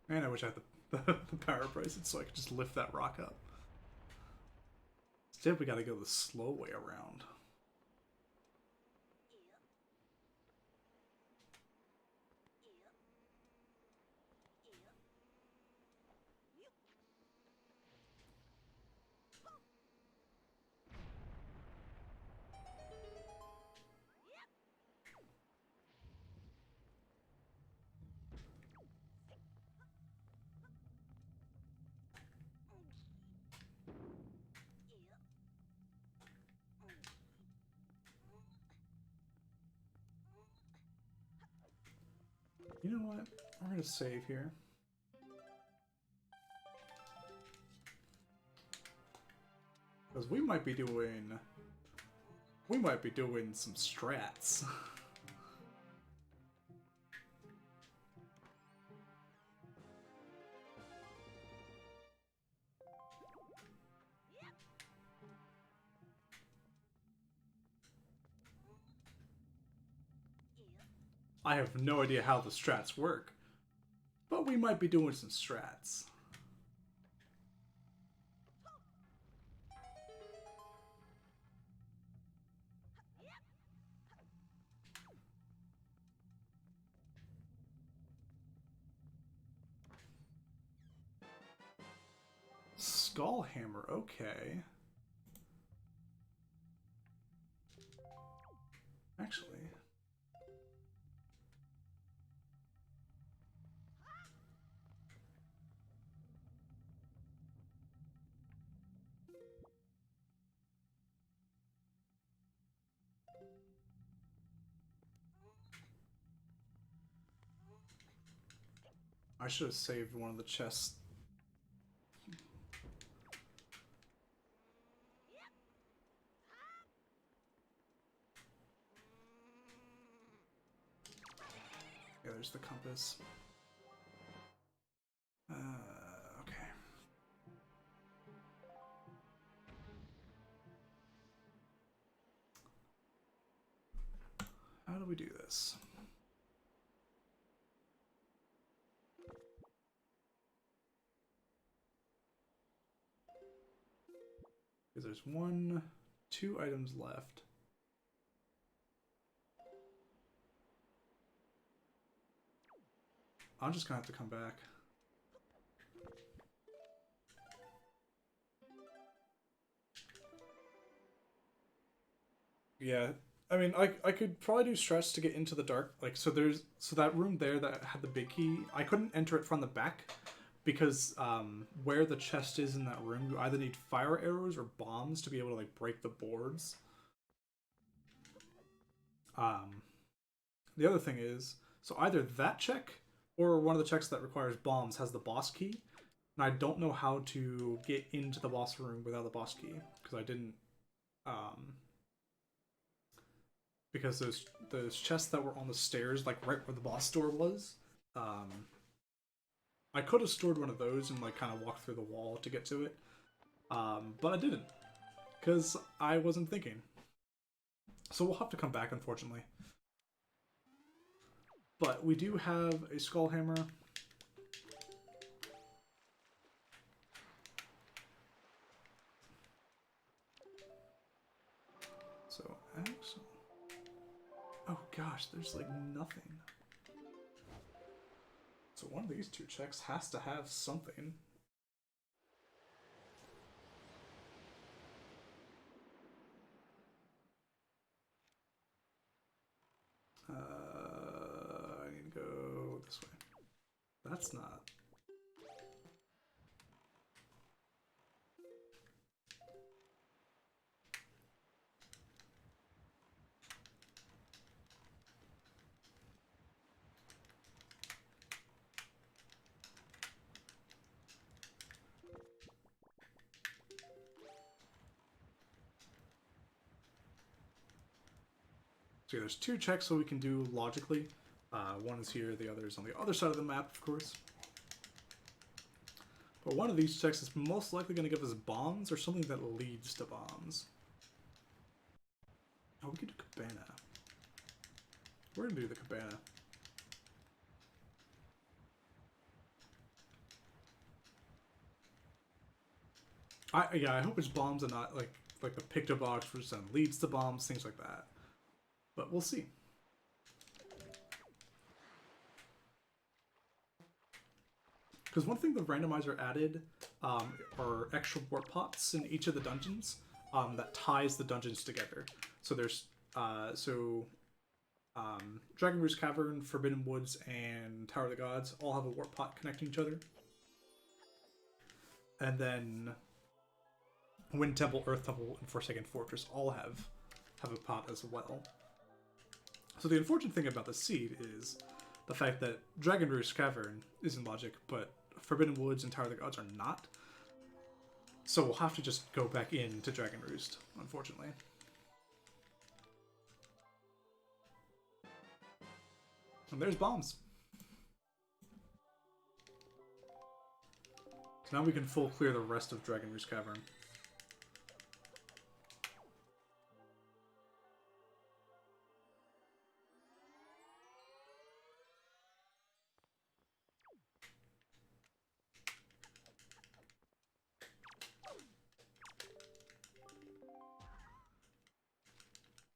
Man, I wish I had the power bracelet so I could just lift that rock up. Instead, we gotta go the slow way around. You know what? We're gonna save here. Because we might be doing some strats. I have no idea how the strats work, but we might be doing some strats. Skull hammer, okay. Actually. I should have saved one of the chests. Yeah, there's the compass. Okay. How do we do this? Because there's two items left. I'm just gonna have to come back. Yeah, I mean, I could probably do stress to get into the dark. Like, so that room there that had the big key, I couldn't enter it from the back because where the chest is in that room, you either need fire arrows or bombs to be able to like break the boards. The other thing is, so either that check or one of the checks that requires bombs has the boss key, and I don't know how to get into the boss room without the boss key because I didn't. Because those chests that were on the stairs, like right where the boss door was, I could have stored one of those and like kind of walked through the wall to get to it, but I didn't because I wasn't thinking. So we'll have to come back, unfortunately. But we do have a skull hammer. So excellent. Oh gosh, there's like nothing. So one of these two checks has to have something. I need to go this way. That's not. So yeah, there's two checks that we can do logically. One is here, the other is on the other side of the map, of course. But one of these checks is most likely going to give us bombs or something that leads to bombs. Oh, we could do cabana. We're going to do the cabana. I hope it's bombs and not like the picto box for some leads to bombs, things like that. But we'll see. Because one thing the randomizer added are extra warp pots in each of the dungeons that ties the dungeons together. So there's Dragon Roost Cavern, Forbidden Woods, and Tower of the Gods all have a warp pot connecting each other. And then Wind Temple, Earth Temple, and Forsaken Fortress all have a pot as well. So the unfortunate thing about the seed is the fact that Dragon Roost Cavern is in logic, but Forbidden Woods and Tower of the Gods are not. So we'll have to just go back into Dragon Roost, unfortunately. And there's bombs. So now we can full clear the rest of Dragon Roost Cavern.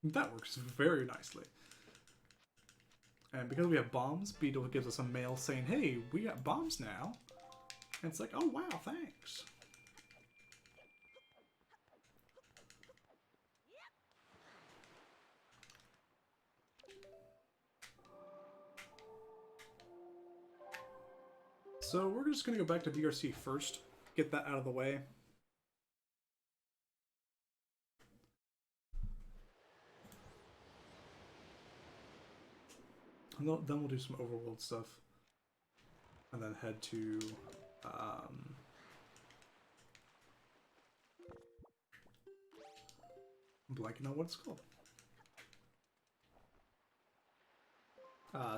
That works very nicely. And because we have bombs, Beetle gives us a mail saying, hey, we got bombs now. And it's like, oh wow, thanks. So we're just going to go back to BRC first, get that out of the way. And then we'll do some overworld stuff. And then head to... I'm blanking on what it's called.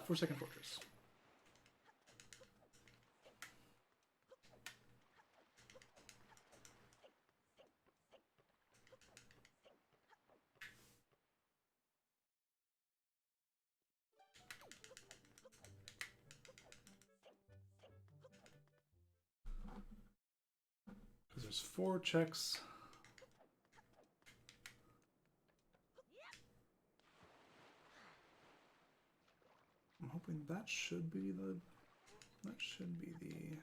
Forsaken Fortress. Because there's 4 checks. I'm hoping that should be the... That should be the...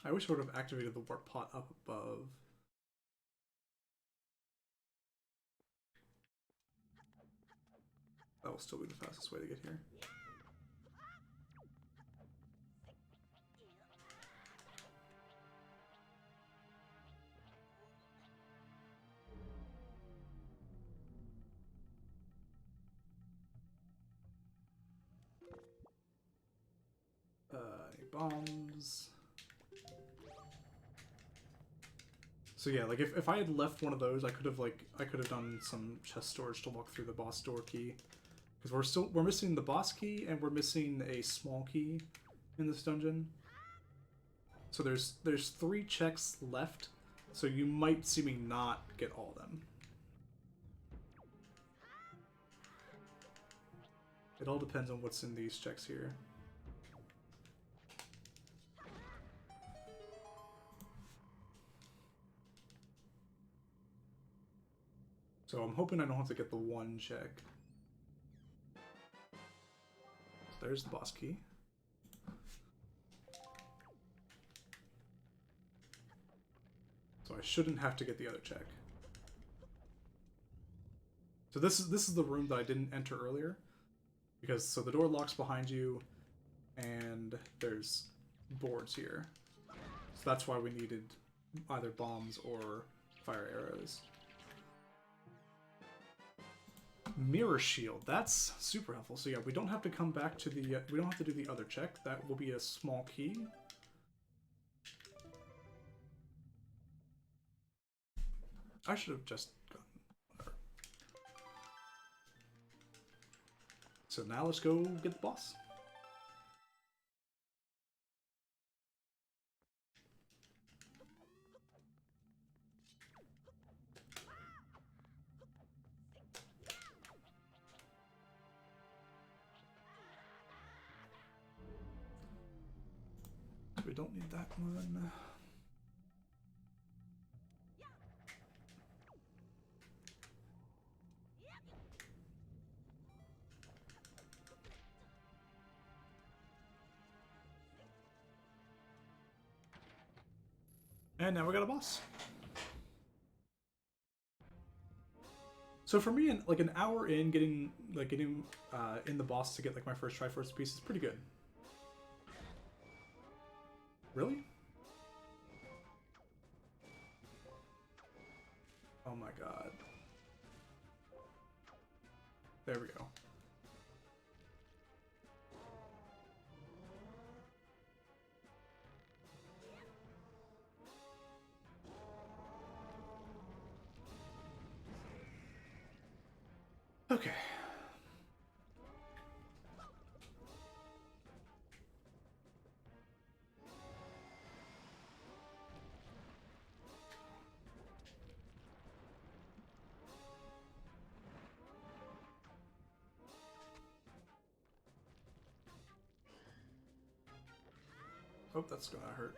I wish I would have activated the warp pot up above. That will still be the fastest way to get here. Any bombs? So yeah, like if I had left one of those, I could have done some chest storage to walk through the boss door key, because we're missing the boss key and we're missing a small key in this dungeon. So there's 3 checks left, so you might see me not get all of them. It all depends on what's in these checks here. So I'm hoping I don't have to get the 1 check. There's the boss key. So I shouldn't have to get the other check. So this is the room that I didn't enter earlier, because so the door locks behind you, and there's boards here. So that's why we needed either bombs or fire arrows. Mirror shield, that's super helpful. So yeah, we don't have to come back to the we don't have to do the other check. That will be a small key. I should have just gotten whatever. So now let's go get the boss. We don't need that one. And now we got a boss. So for me, like an hour in, getting in the boss to get like my first Triforce piece is pretty good. Really? Oh my god. There we go. Okay. Oh, that's gonna hurt.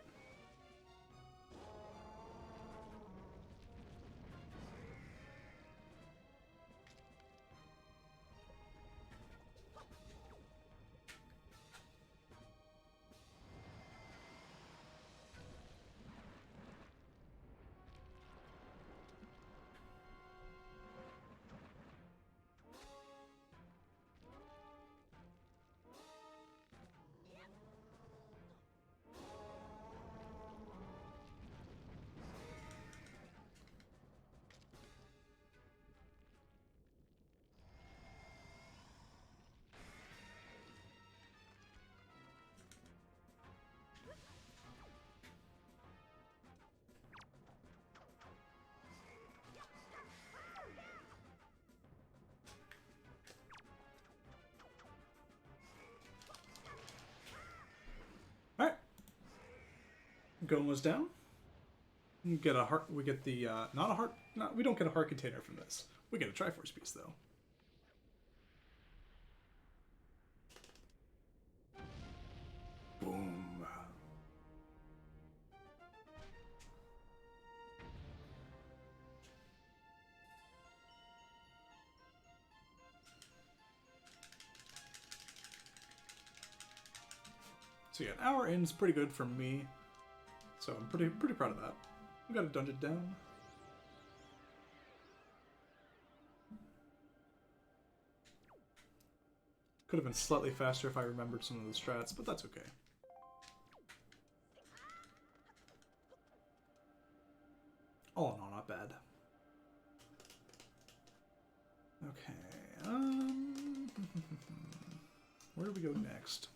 Goma's down. We get a heart. We get the not a heart. Not we don't get a heart container from this. We get a Triforce piece though. Boom. So yeah, an hour in is pretty good for me. So I'm pretty proud of that. We got a dungeon down. Could have been slightly faster if I remembered some of the strats, but that's okay. All in all, not bad. Okay, where do we go next?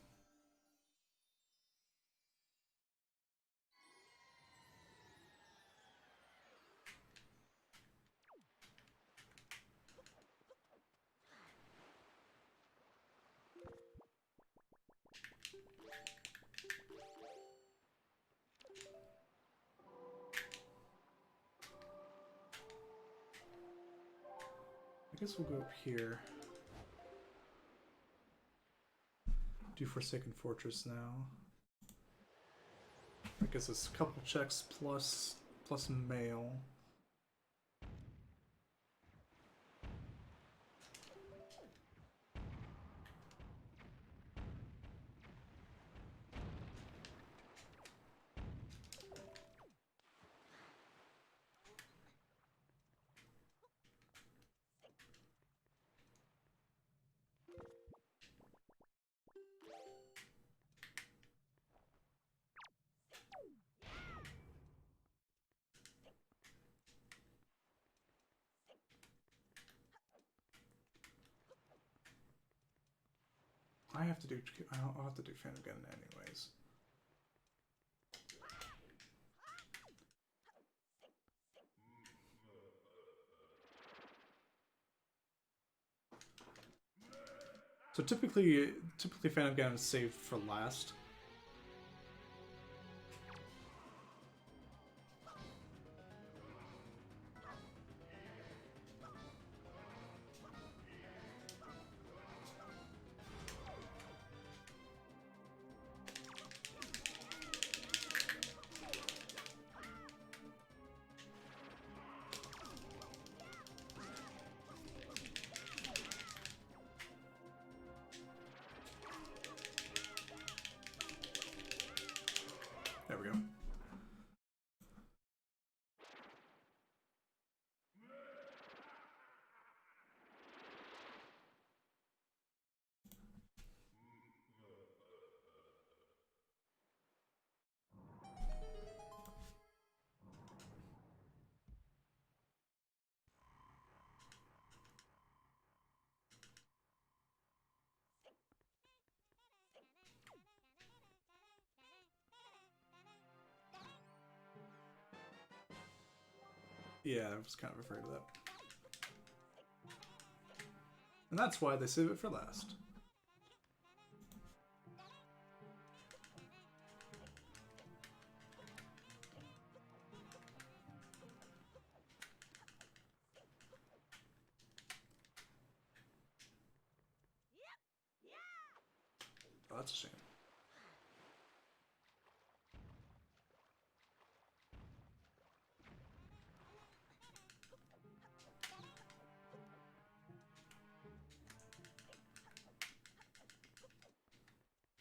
I guess we'll go up here. Do Forsaken Fortress now. I guess it's a couple checks plus mail. I'll have to do Phantom Gun anyways. So typically Phantom Gun is saved for last. There we go. Yeah, I was kind of afraid of that. And that's why they save it for last. Oh, that's a shame.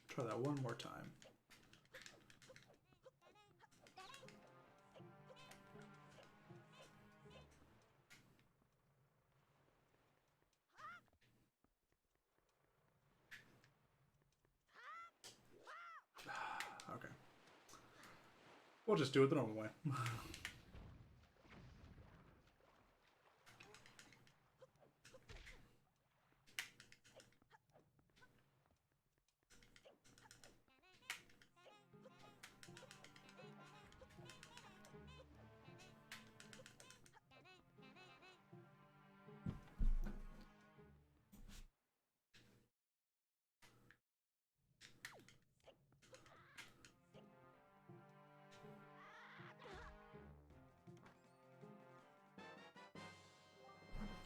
Try that one more time. Okay. We'll just do it the normal way.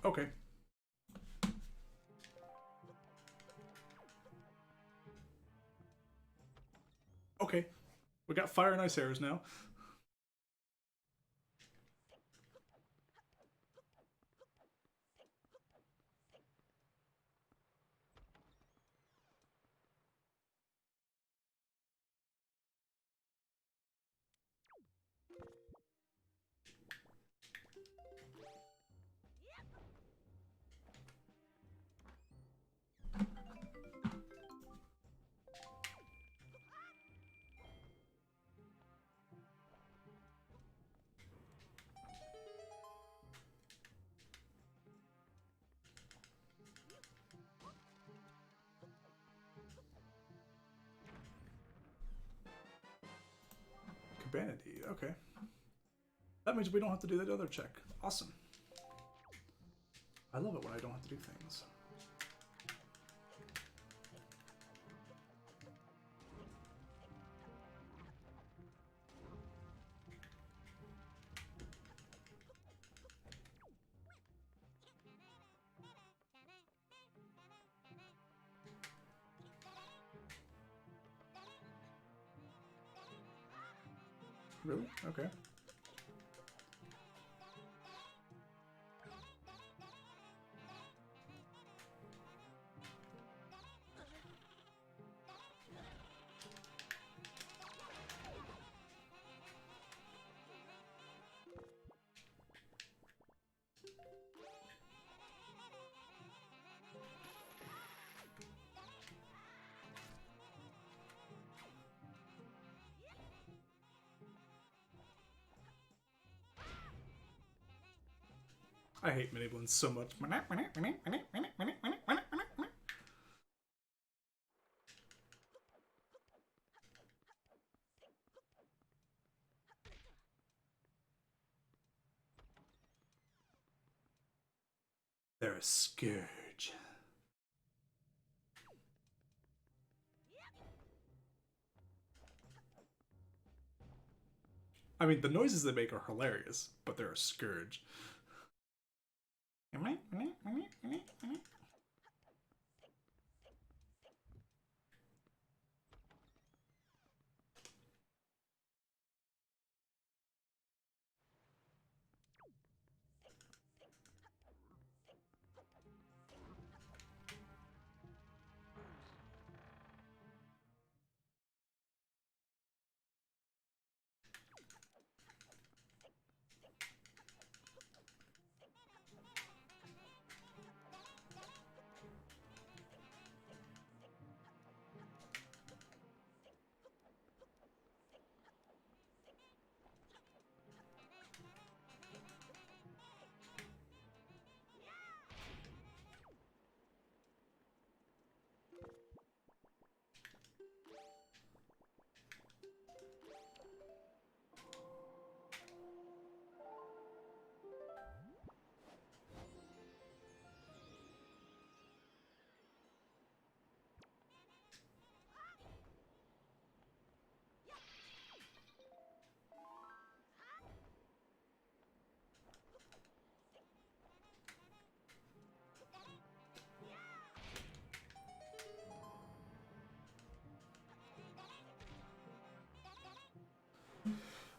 Okay. Okay. We got fire and ice arrows now. Urbanity, okay. That means we don't have to do that other check. Awesome. I love it when I don't have to do things. Really? Okay. I hate mini blends so much. They're a scourge. I mean, the noises they make are hilarious, but they're a scourge.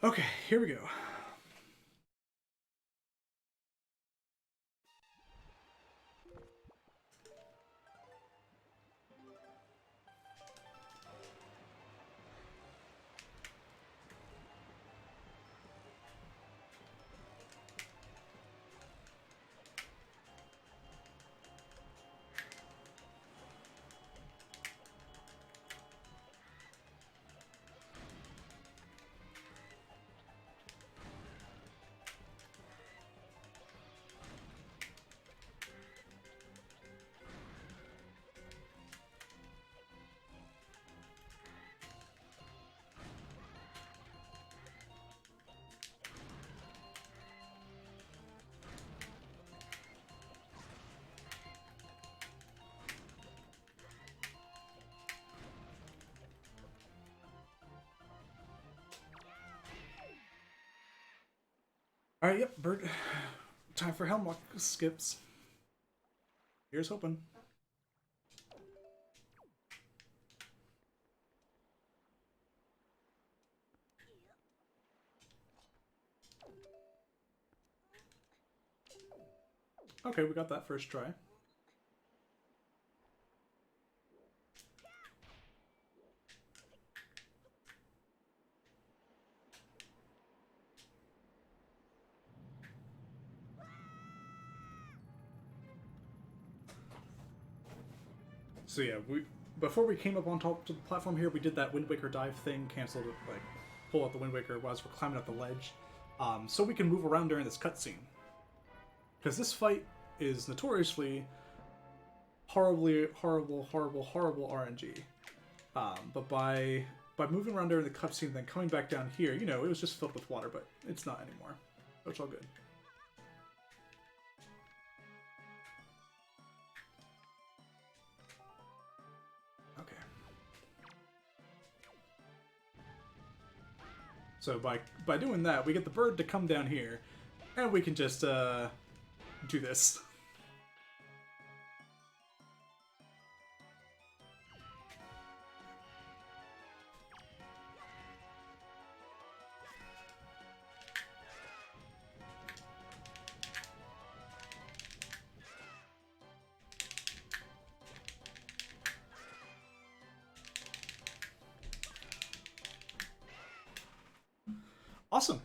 Okay, here we go. All right, yep, Bert. Time for Helmlock skips. Here's hoping. Okay, we got that first try. So yeah, before we came up on top of the platform here, we did that Wind Waker dive thing, canceled it, like pull out the Wind Waker while we're climbing up the ledge, so we can move around during this cutscene. Because this fight is notoriously horrible RNG. But by moving around during the cutscene and then coming back down here, you know, it was just filled with water, but it's not anymore. So it's all good. Okay. So by doing that, we get the bird to come down here, and we can just do this. Awesome.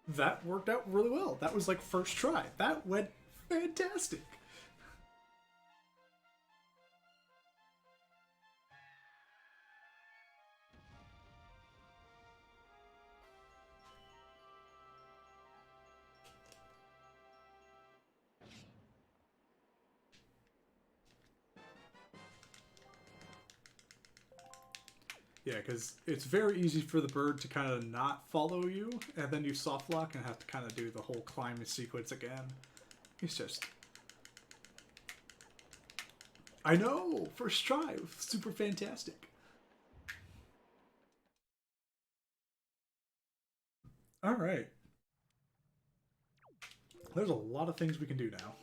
That worked out really well. That was like first try. That went fantastic. Yeah, because it's very easy for the bird to kind of not follow you, and then you soft lock and have to kind of do the whole climb sequence again. It's just... I know! First try! Super fantastic. Alright. There's a lot of things we can do now.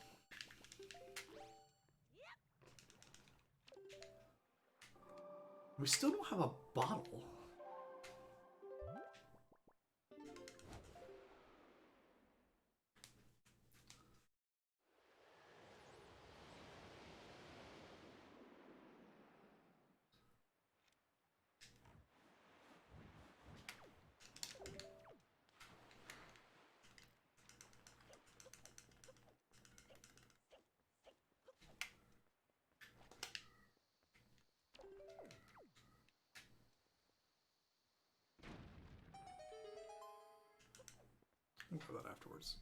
We still don't have a bottle. We'll cover that afterwards.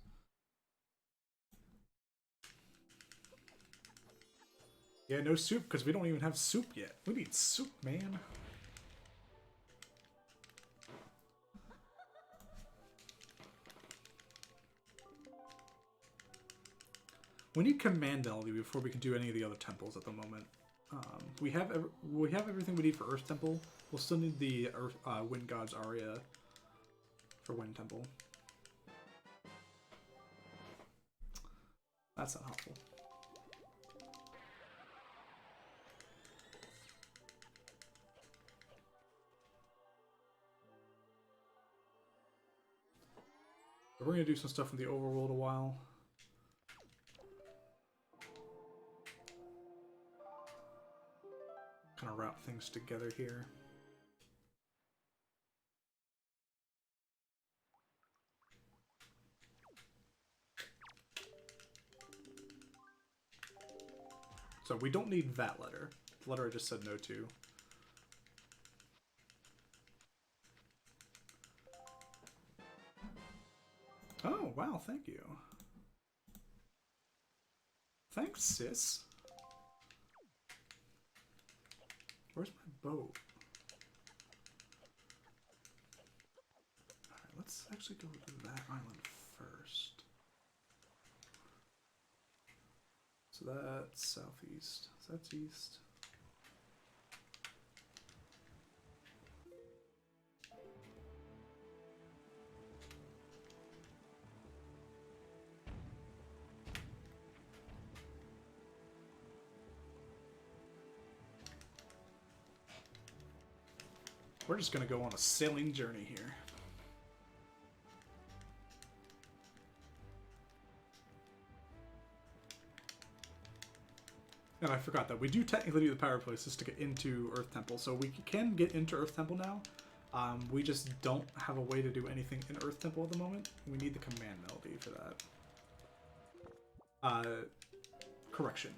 Yeah, no soup, because we don't even have soup yet. We need soup, man. We need command melody before we can do any of the other temples at the moment. We have everything we need for Earth Temple. We'll still need the Wind God's Aria for Wind Temple. That's not helpful. We're going to do some stuff in the overworld a while. Kind of route things together here. So we don't need that letter. The letter I just said no to. Oh, wow, thank you. Thanks, sis. Where's my boat? Alright, let's actually go to that island first. So that's southeast. So that's east. We're just gonna go on a sailing journey here. And I forgot that we do technically need the power places to get into Earth Temple, so we can get into Earth Temple now. We just don't have a way to do anything in Earth Temple at the moment. We need the command melody for that. Correction.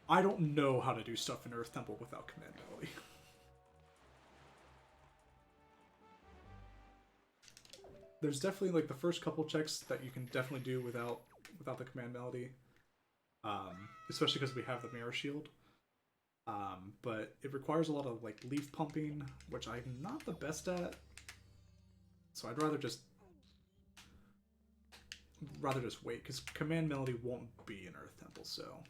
I don't know how to do stuff in Earth Temple without command melody. There's definitely like the first couple checks that you can definitely do without the command melody, especially because we have the mirror shield. But it requires a lot of like leaf pumping, which I'm not the best at. So I'd rather just wait, because command melody won't be in Earth Temple. So.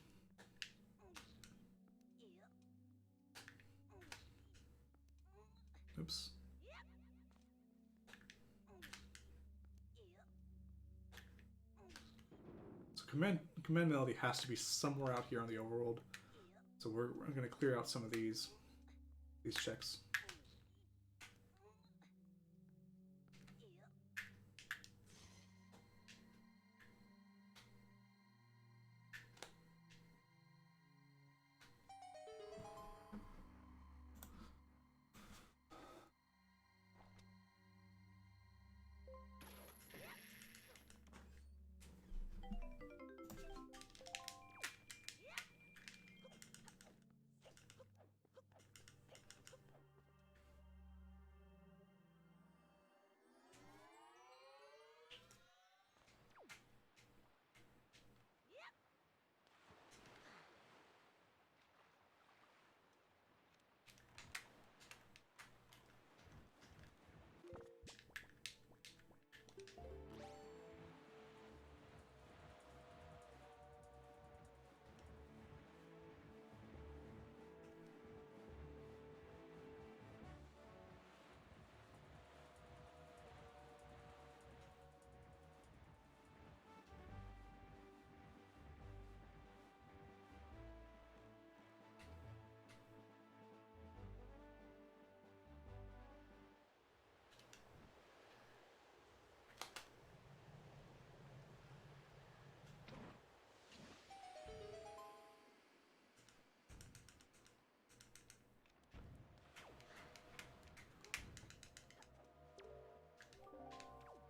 Oops. So command melody has to be somewhere out here on the overworld. So we're going to clear out some of these checks.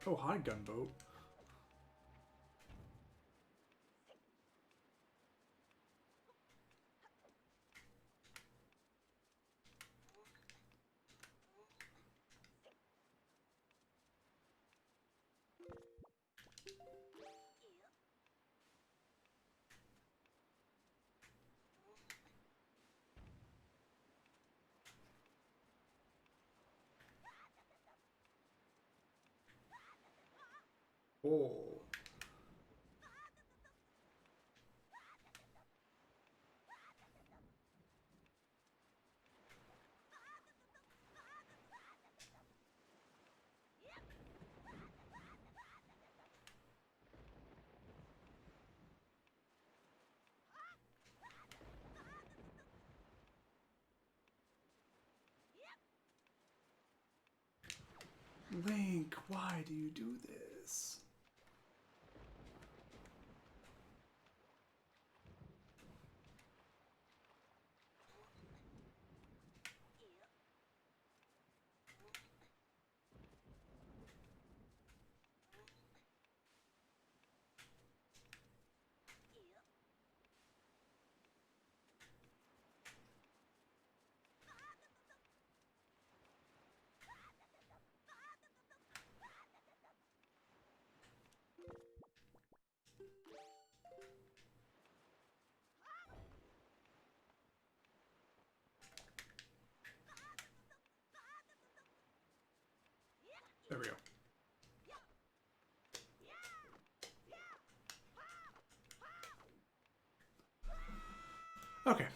Oh, hi, gunboat. Oh. Link, why do you do this? There we go. Okay.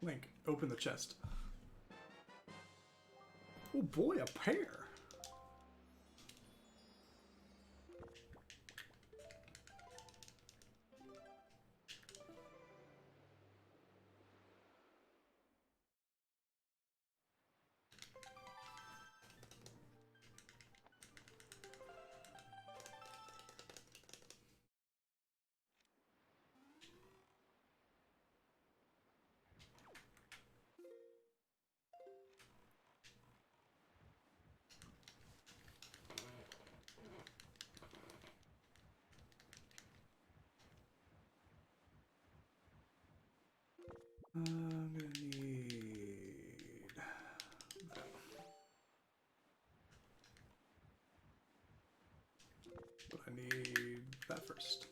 Link, open the chest. Oh boy, a pair. I'm gonna need that. But I need that first.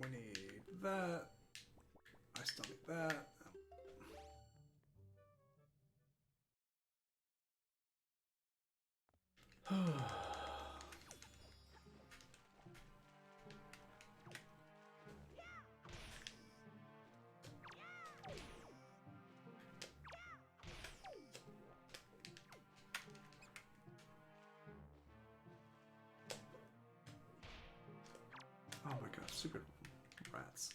We need that. I still need that. Oh my god, stupid rats.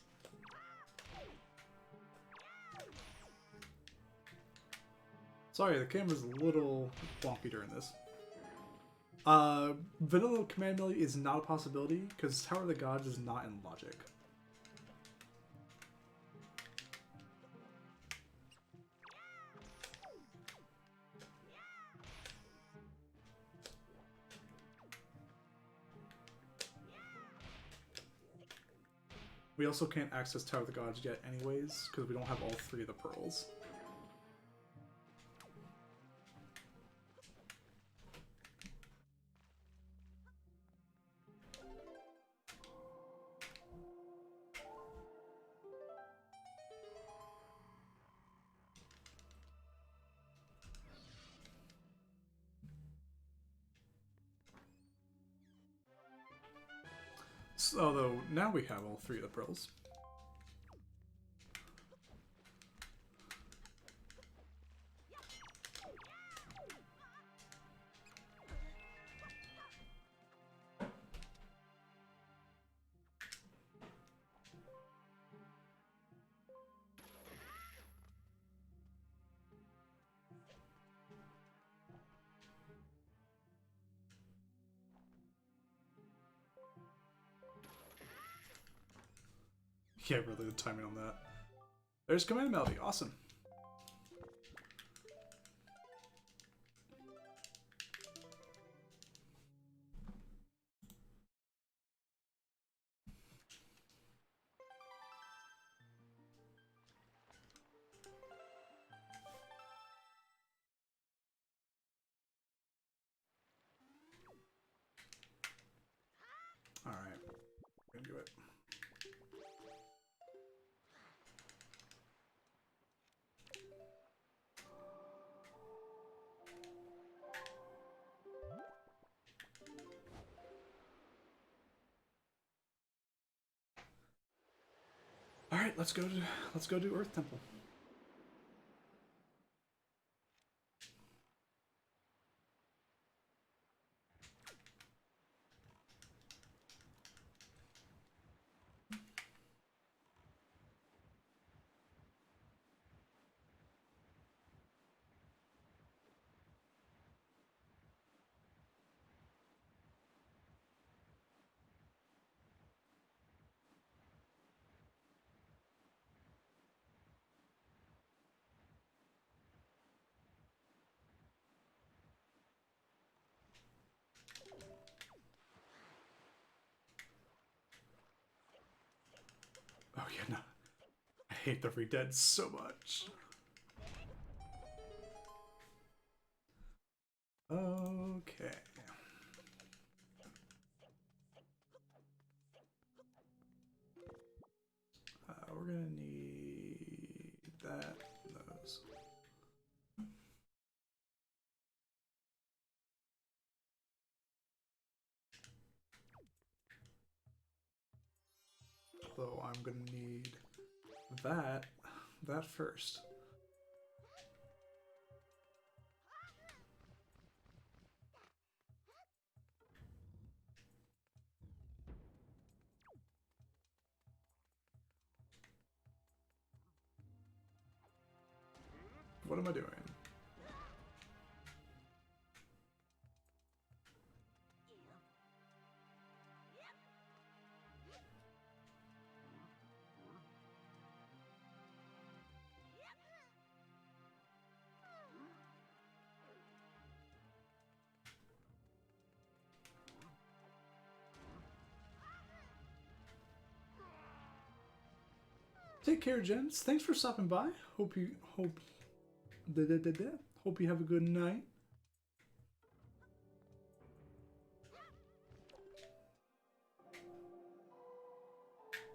Sorry, the camera's a little wonky during this. Vanilla command melee is not a possibility because Tower of the Gods is not in logic. We also can't access Tower of the Gods yet anyways, because we don't have all 3 of the pearls. So, although, now we have all 3 of the pearls. Yeah, really, the timing on that. There's command melody, awesome. Alright, gonna do it. Alright, let's go do Earth Temple. yeah, no. I hate the Re-Dead so much. Okay. We're gonna need that, those. Though I'm gonna need that first. What am I doing? Take care, gents. Thanks for stopping by. Hope you hope you have a good night.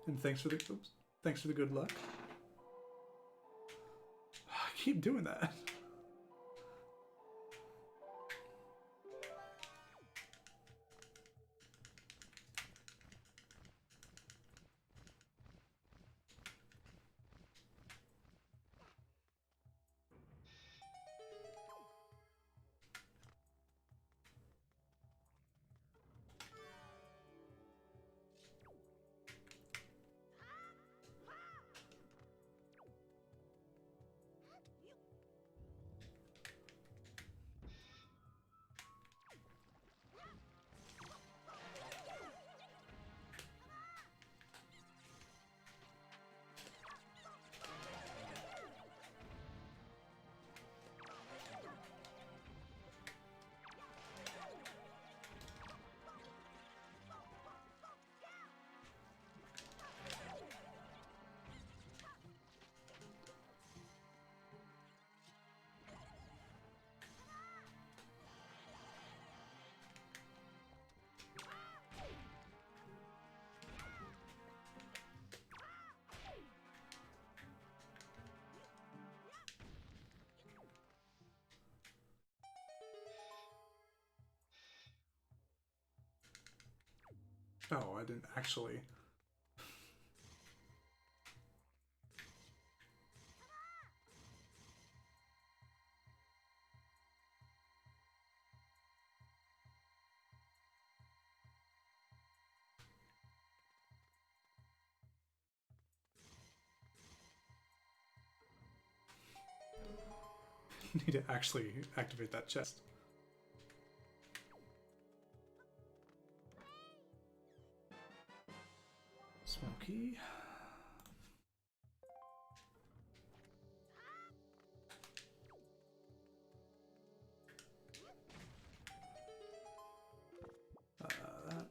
And thanks for the good luck. I keep doing that. Oh, I didn't actually. Need to actually activate that chest. Smoky. That.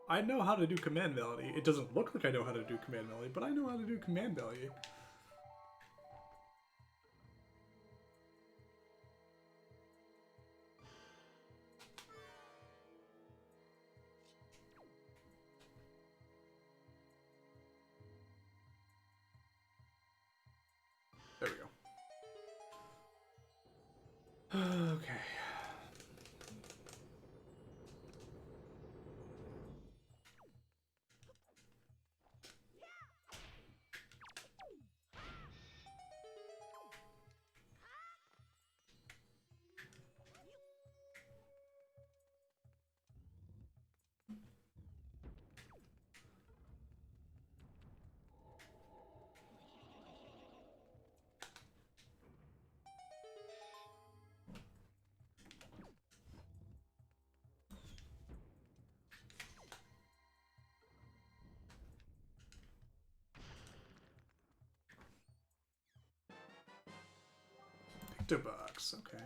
I know how to do command melody. It doesn't look like I know how to do command melody, but I know how to do command melody. There we go. Okay. Octobucks, okay.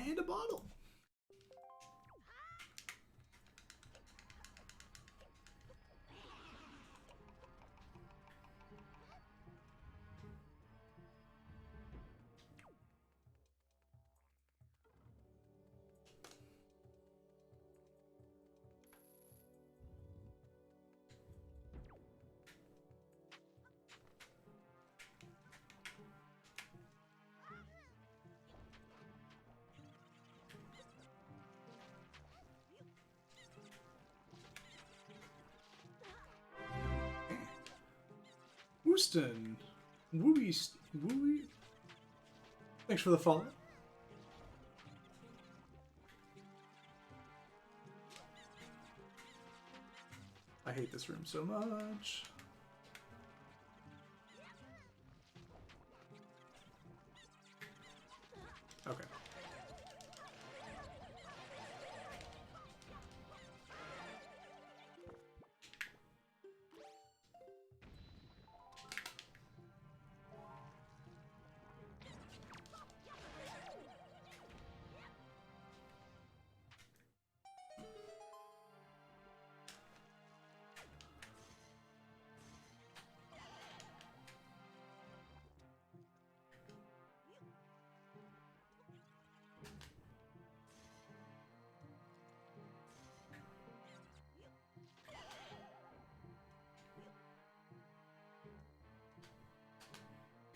And a bottle. Wooston. Wooey. Thanks for the follow. I hate this room so much. Okay.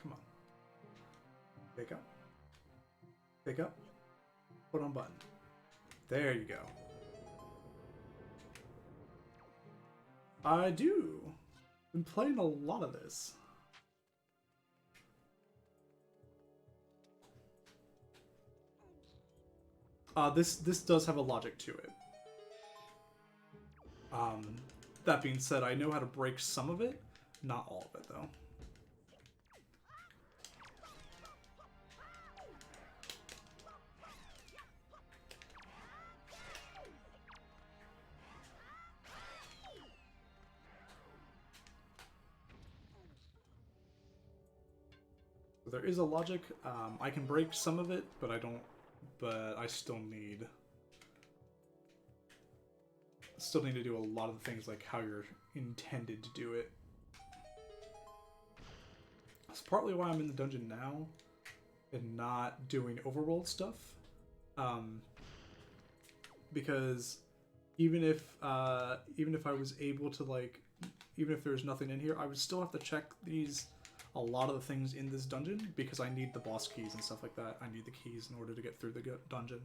Come on. Pick up. Pick up. Put on button. There you go. I do. Been playing a lot of this. This does have a logic to it. That being said, I know how to break some of it, not all of it though. There is a logic. I can break some of it, but I don't. But I still need to do a lot of the things like how you're intended to do it. That's partly why I'm in the dungeon now and not doing overworld stuff. Because even if I was able to, like, even if there's nothing in here, I would still have to check a lot of the things in this dungeon because I need the boss keys and stuff like that. I need the keys in order to get through the dungeon.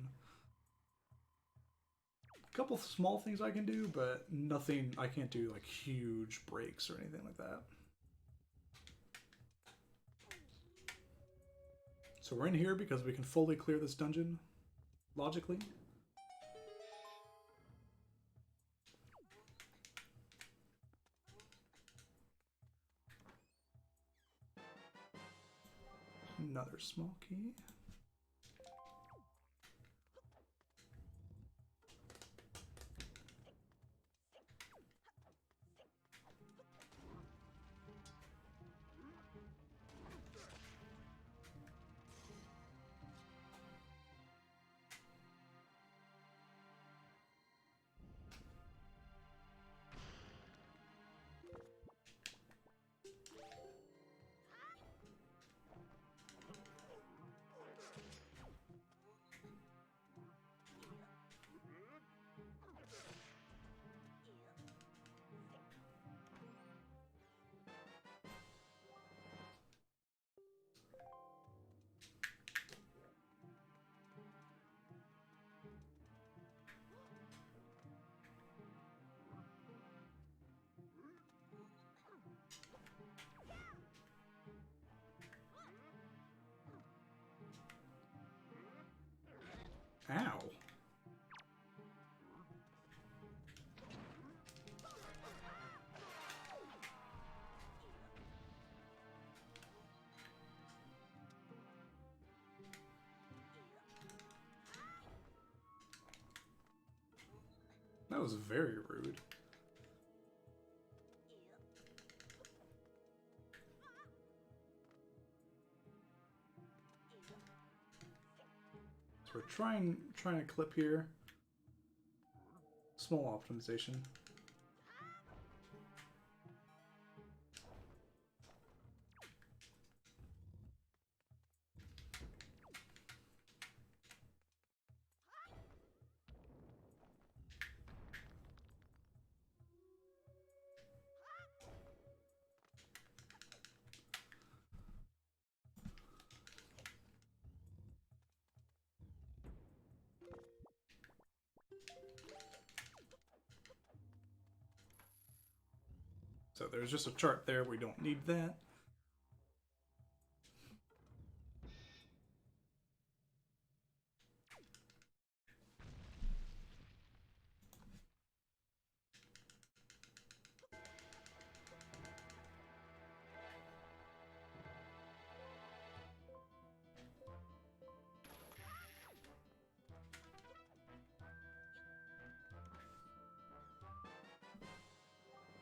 A couple small things I can do, but nothing, I can't do like huge breaks or anything like that. So we're in here because we can fully clear this dungeon, logically. Another small key. That was very rude. So we're trying to clip here. Small optimization. So there's just a chart there. We don't need that.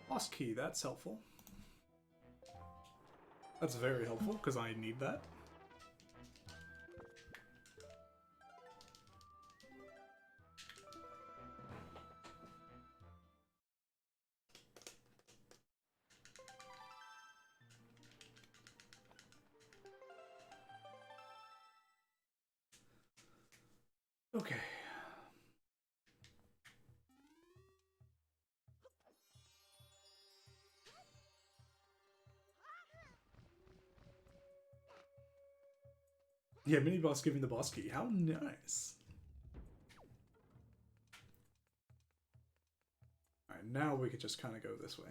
Lost key, that's helpful. That's very helpful, because I need that. Okay. Yeah, mini boss giving the boss key. How nice. Alright, now we could just kind of go this way.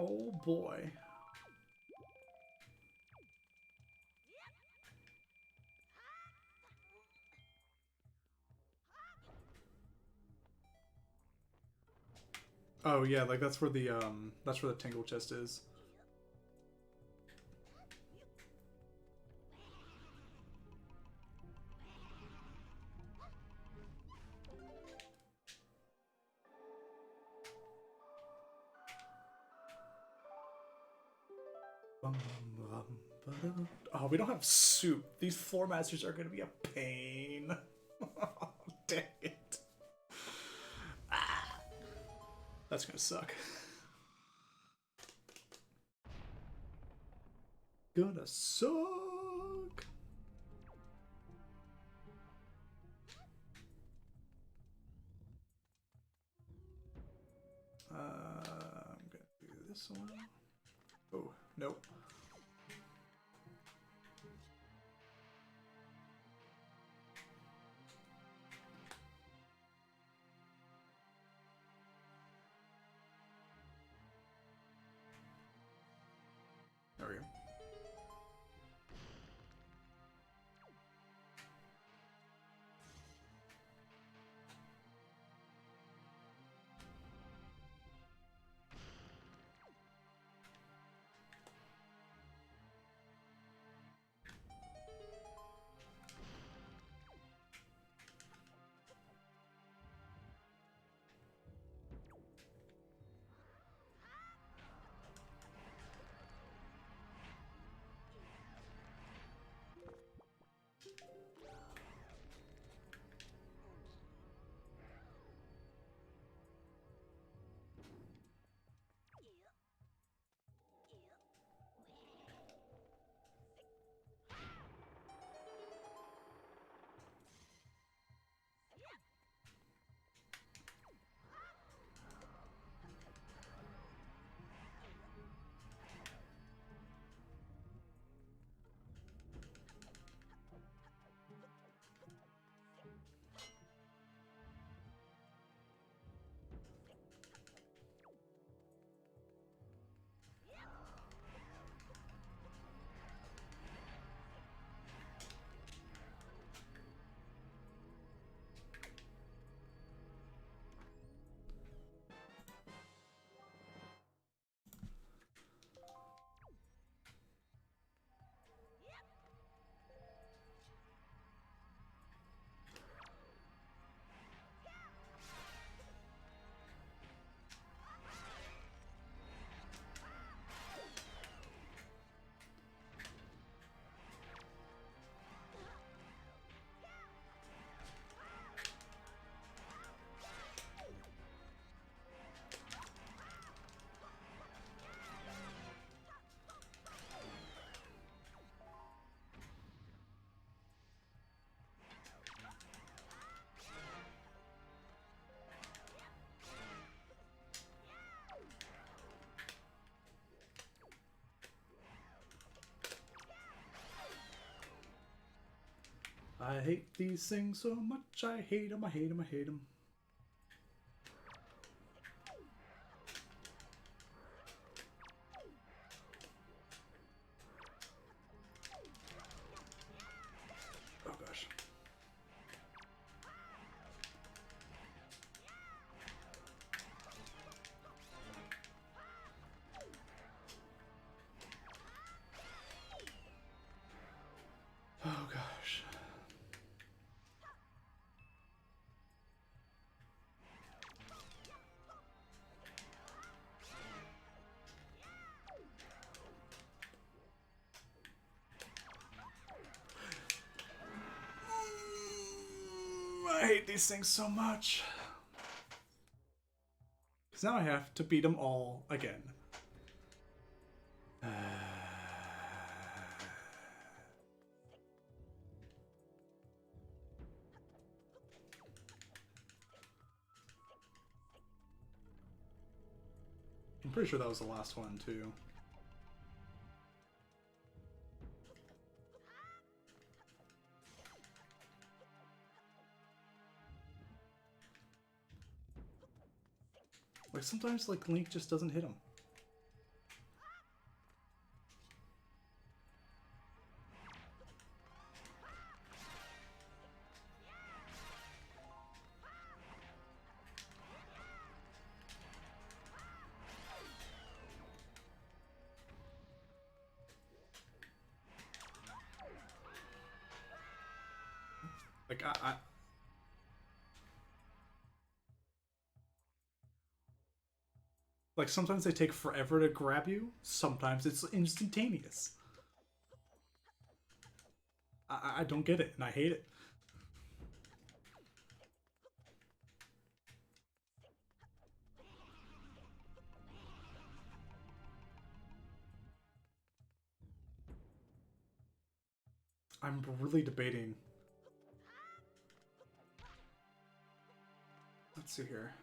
Oh boy. Oh yeah, like that's where the tingle chest is. Oh, we don't have soup. These floor masters are gonna be a pain. Oh, dang it. Ah, that's gonna suck. Gonna suck. I'm gonna do this one. Oh, nope. There we go. I hate these things so much. I hate them, I hate them, I hate them. Oh gosh. Oh gosh. I hate these things so much. Because now I have to beat them all again. I'm pretty sure that was the last one, too. Like, sometimes, like, Link just doesn't hit him. Like, like, sometimes they take forever to grab you. Sometimes it's instantaneous. I don't get it, and I hate it. I'm really debating. Let's see here.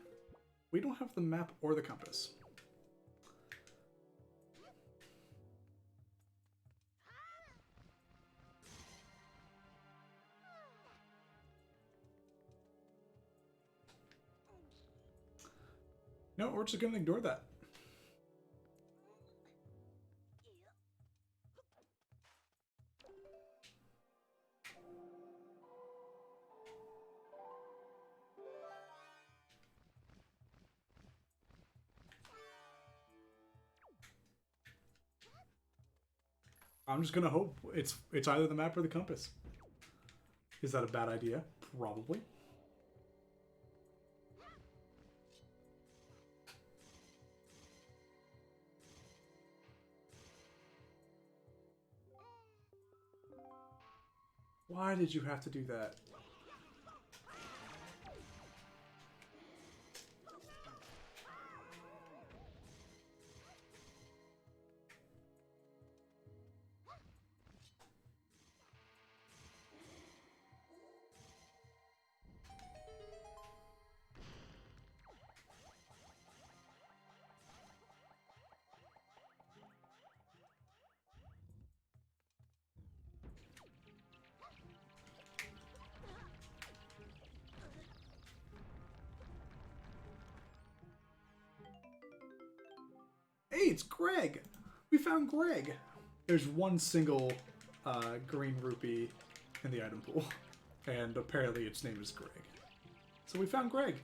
We don't have the map or the compass. No, we're just gonna ignore that. I'm just gonna hope it's either the map or the compass. Is that a bad idea? Probably. Why did you have to do that? Hey, it's Greg! We found Greg! There's one single green rupee in the item pool, and apparently its name is Greg. So we found Greg!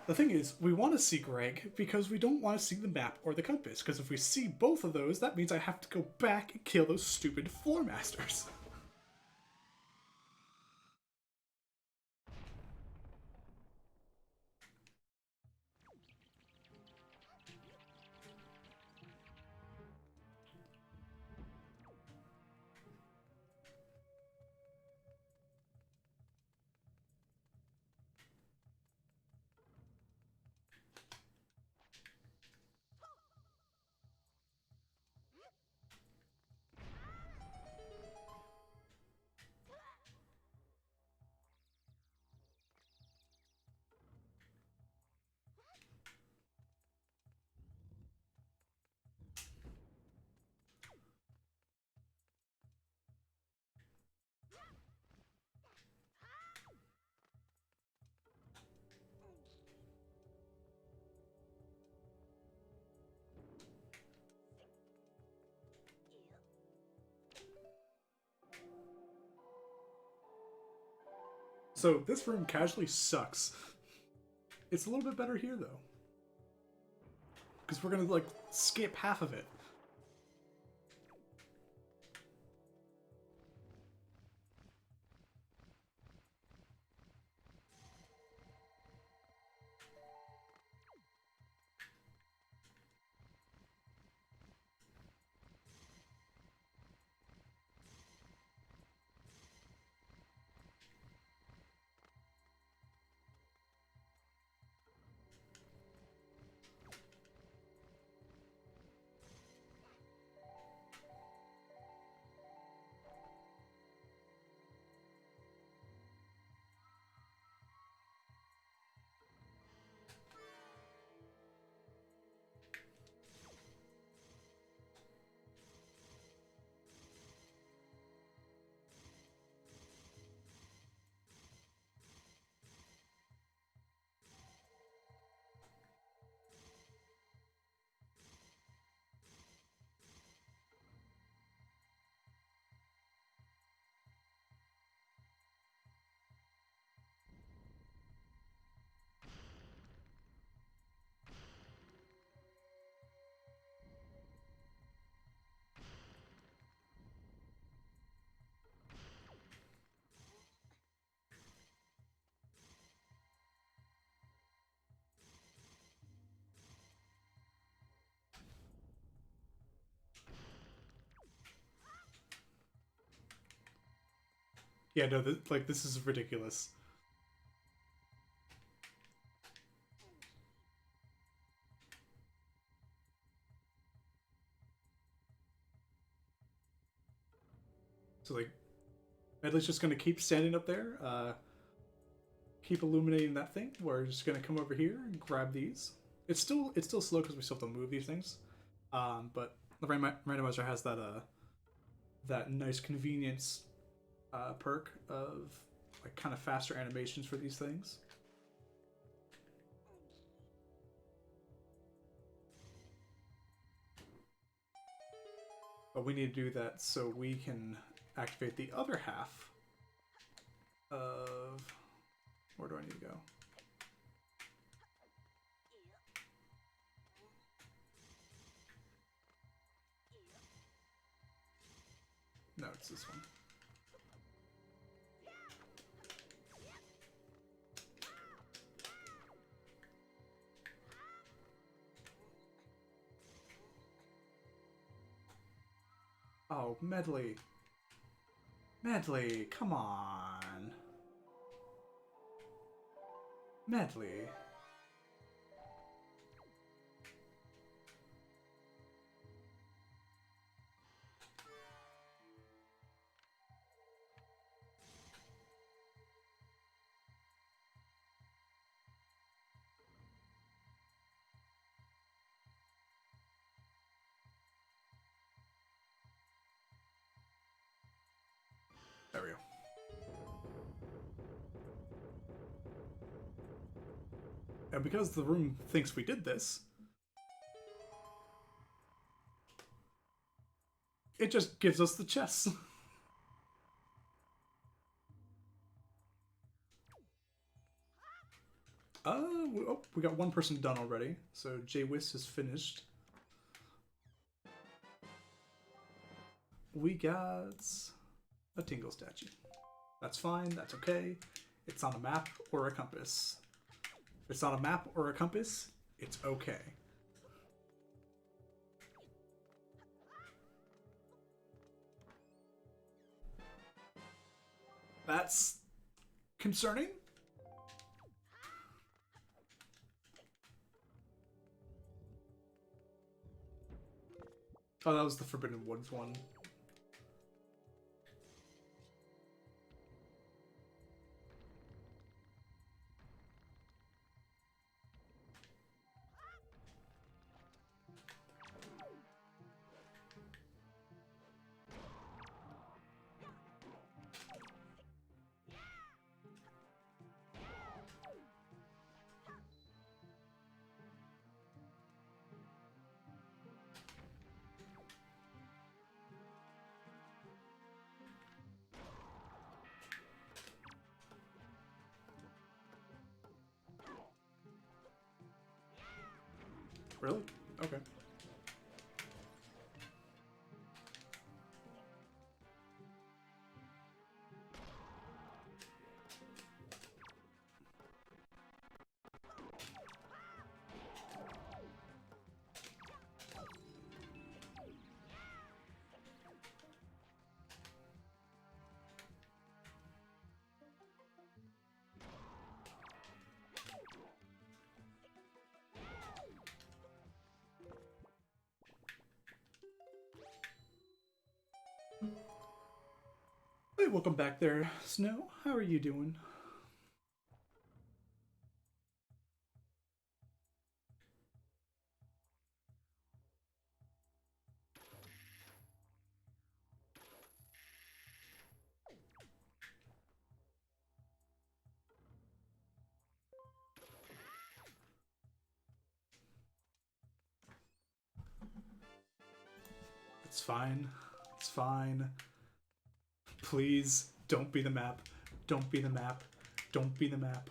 The thing is, we want to see Greg because we don't want to see the map or the compass, because if we see both of those, that means I have to go back and kill those stupid floor masters. So this room casually sucks. It's a little bit better here though, because we're gonna like skip half of it. Yeah, no, like this is ridiculous. So like, Medley's just gonna keep standing up there, keep illuminating that thing. We're just gonna come over here and grab these. It's still slow because we still have to move these things, but the randomizer has that that nice convenience perk of like kind of faster animations for these things. But we need to do that so we can activate the other half of... Where do I need to go? No, it's this one. Oh, Medley. Medley, come on. Medley. There we go. And because the room thinks we did this, it just gives us the chess. Oh, we got one person done already. So J-Wiss is finished. We got a Tingle statue. That's fine, that's okay. It's on a map or a compass. If it's on a map or a compass, it's okay. That's concerning. Oh, that was the Forbidden Woods one. Really? Okay. Hey, welcome back there, Snow. How are you doing? It's fine. It's fine. Please, don't be the map. Don't be the map. Don't be the map.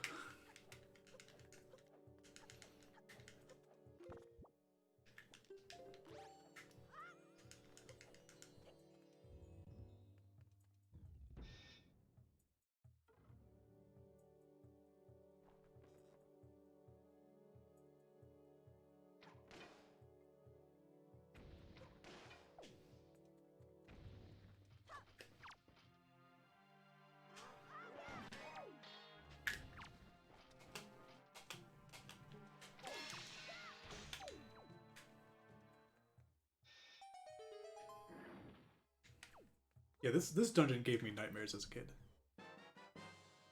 Yeah, this dungeon gave me nightmares as a kid.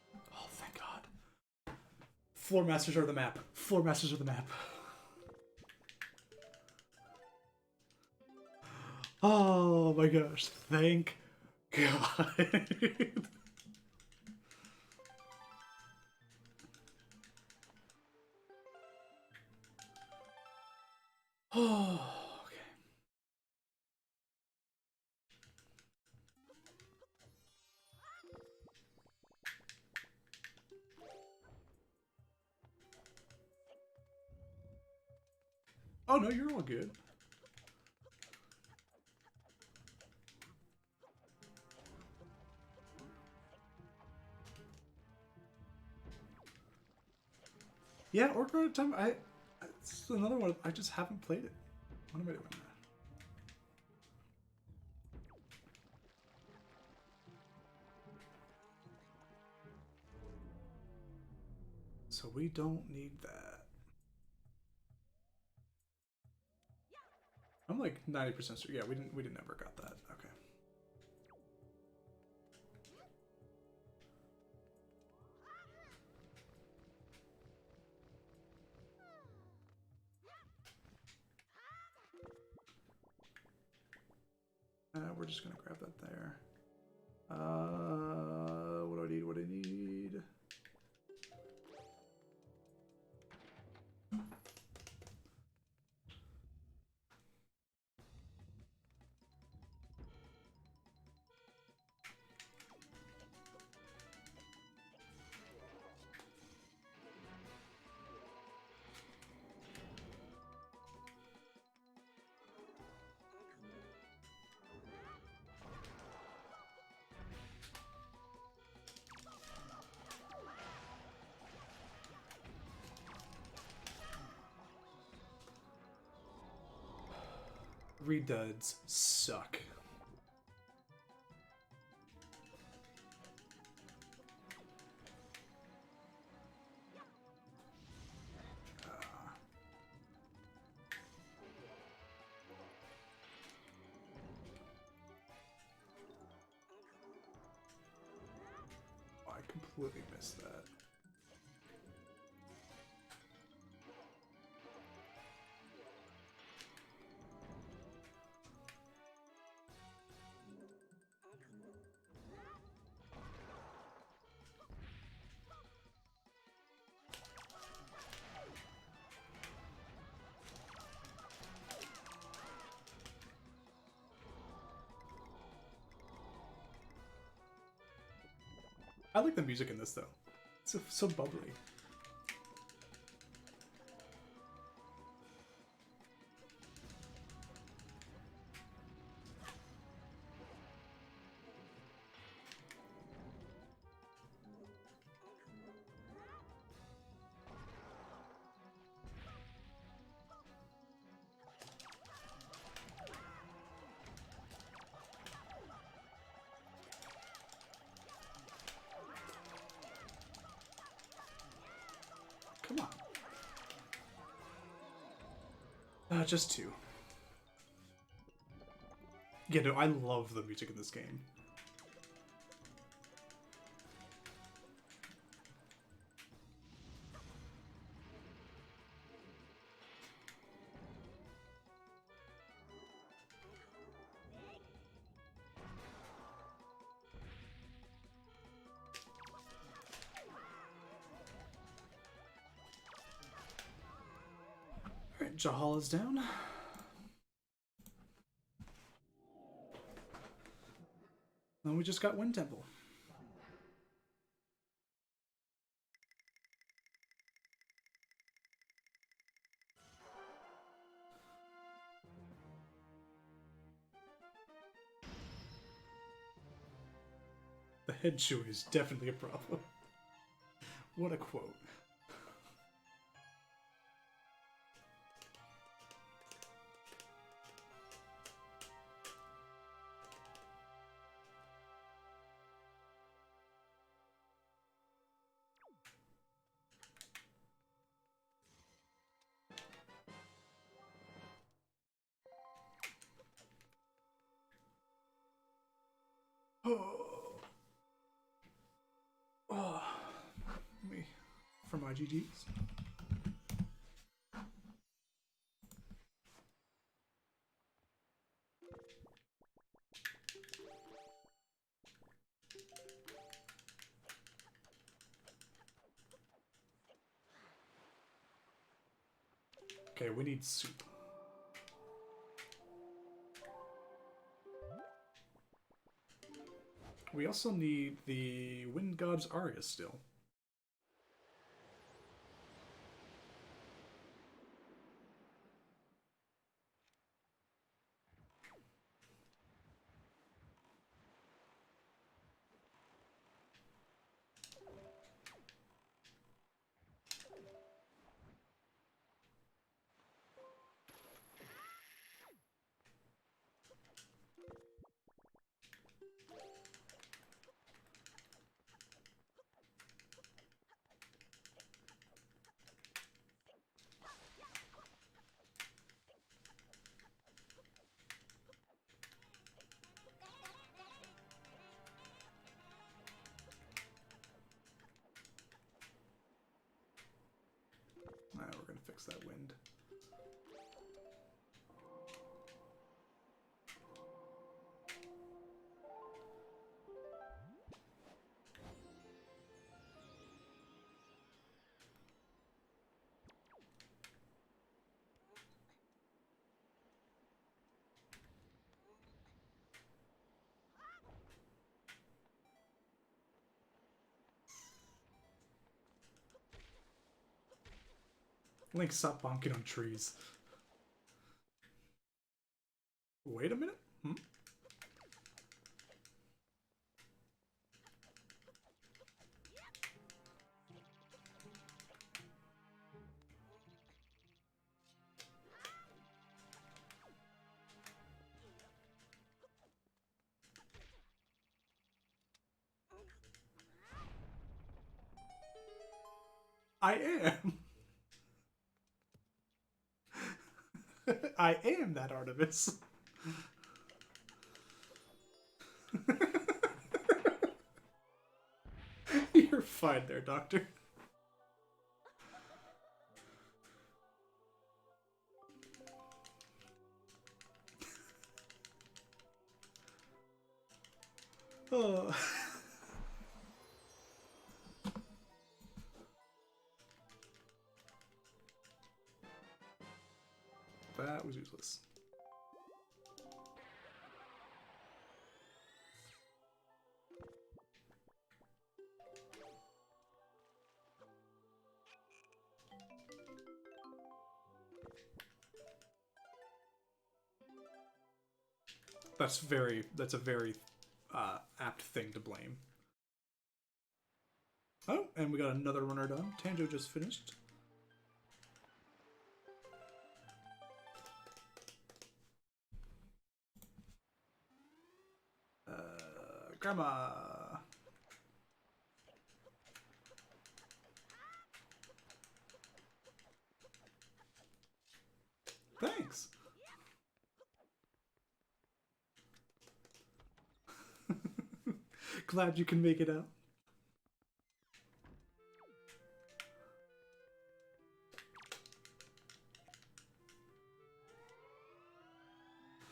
Oh, thank God. Floor masters are the map. Floor masters are the map. Oh my gosh. Thank God. Oh, okay. Oh no, you're all good. Yeah, Ocarina of Time. It's another one. I just haven't played it. What am I doing? So we don't need that. I'm like 90% sure. Yeah, we didn't ever got that. Okay. We're just gonna grab that there. What do I need? What do I need? Reduds suck. Oh, I completely missed that. I like the music in this though. It's so bubbly. Come on. Just 2. Yeah, no, I love the music in this game. Alright, Jahal is down. Then we just got Wind Temple. The head shoe is definitely a problem. What a quote. Oh, me for my GGs. Okay, we need soup. We also need the Wind God's Aria still. Alright, we're gonna fix that wind. Link, stop bonking on trees. Wait a minute? I am. I am that Artemis. You're fine there, Doctor. Oh. That was useless. That's a very apt thing to blame. Oh, and we got another runner done. Tanjo just finished. Grandma. Glad you can make it out.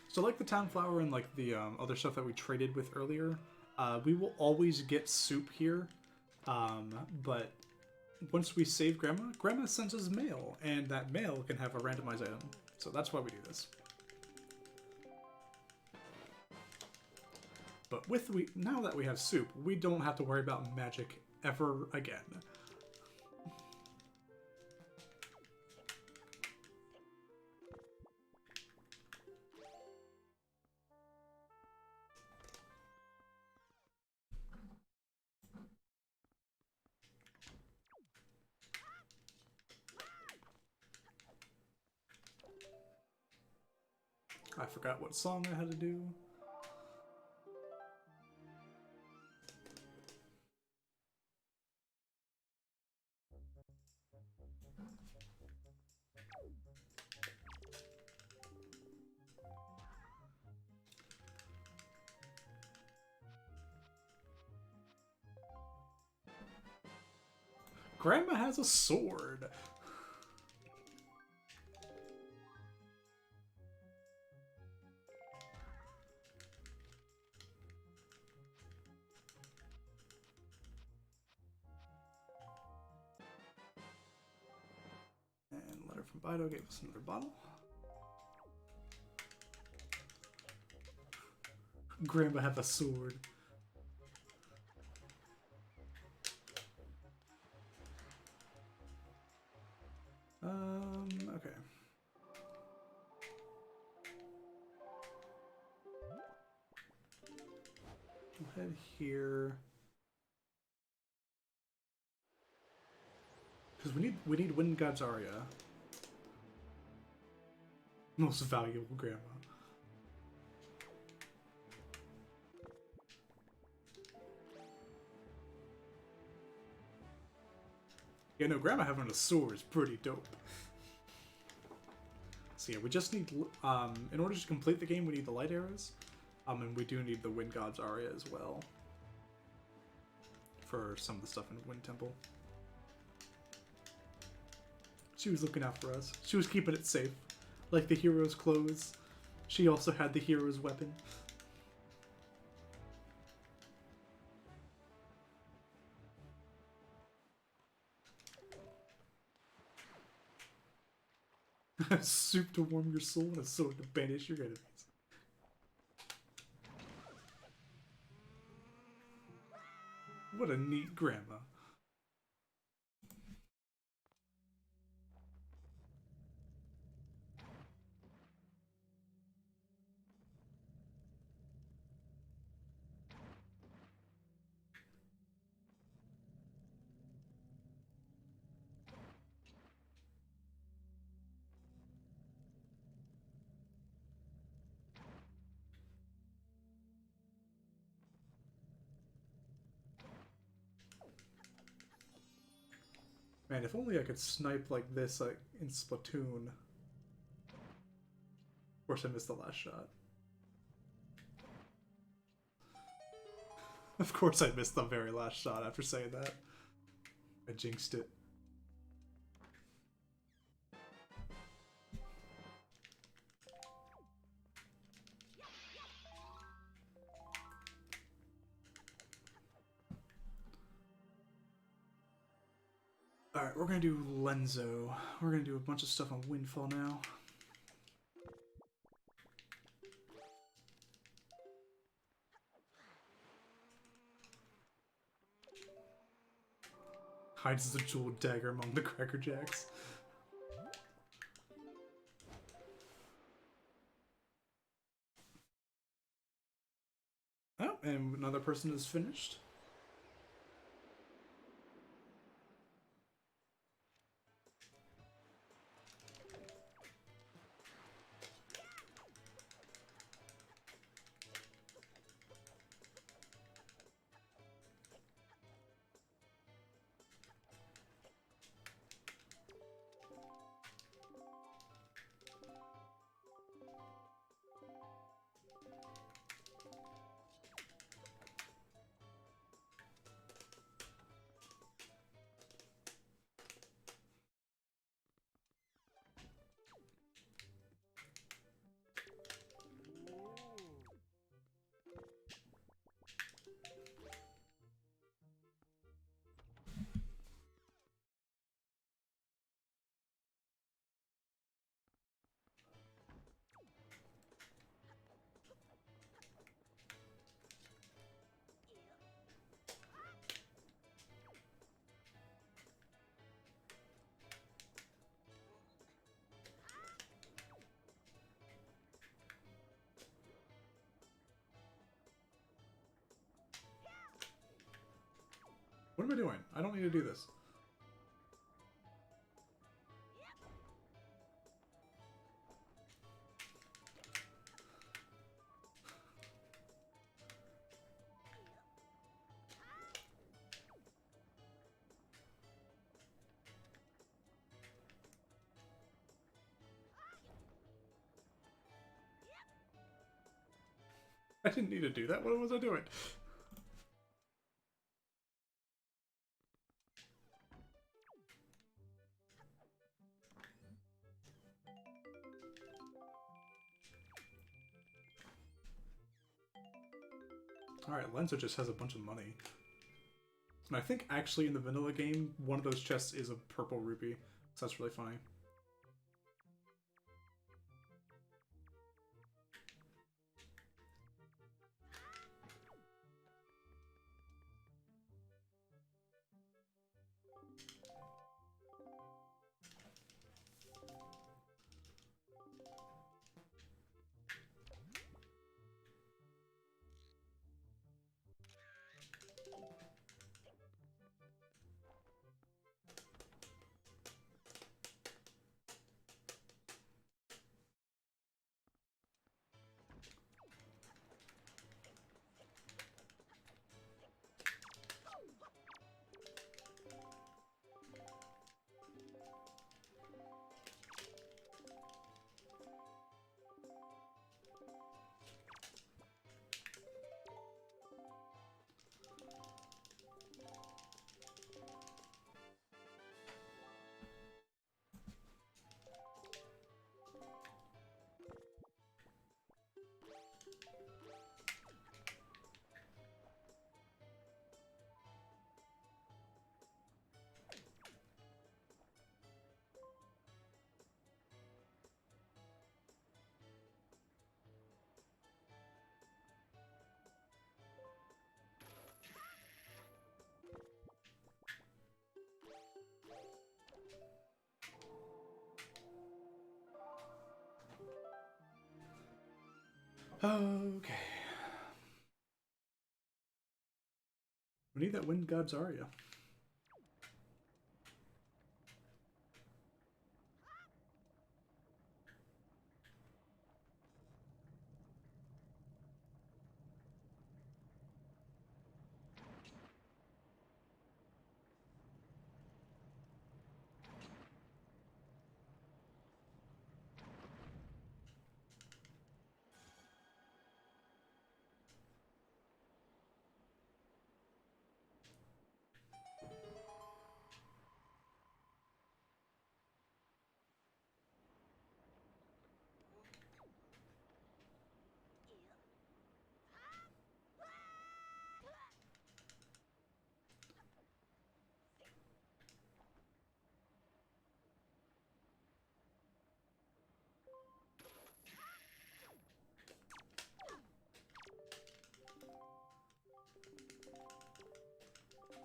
So like the town flower and like the other stuff that we traded with earlier, we will always get soup here. But once we save Grandma, Grandma sends us mail, and that mail can have a randomized item. So that's why we do this. But now that we have soup, we don't have to worry about magic ever again. I forgot what song I had to do. Grandma has a sword. And letter from Bido gave us another bottle. Grandma have a sword. Okay. We'll head here. Because we need Wind God's Aria. Most valuable Grandma. Yeah, no, Grandma having a sword is pretty dope. So yeah, we just need, in order to complete the game, we need the light arrows. And we do need the Wind God's Aria as well. For some of the stuff in Wind Temple. She was looking out for us. She was keeping it safe. Like the hero's clothes, she also had the hero's weapon. Soup to warm your soul and a sword to banish your enemies. What a neat grandma. Man, if only I could snipe like this in Splatoon. Of course I missed the last shot. Of course I missed the very last shot after saying that. I jinxed it. Alright, we're gonna do Lenzo. We're gonna do a bunch of stuff on Windfall now. Hides the jeweled dagger among the Cracker Jacks. Oh, and another person is finished. What am I doing? I don't need to do this. I didn't need to do that. What was I doing? Alright, Lenzo just has a bunch of money. And I think actually in the vanilla game, one of those chests is a purple rupee. So that's really funny. Okay. We need that Wind God Zarya.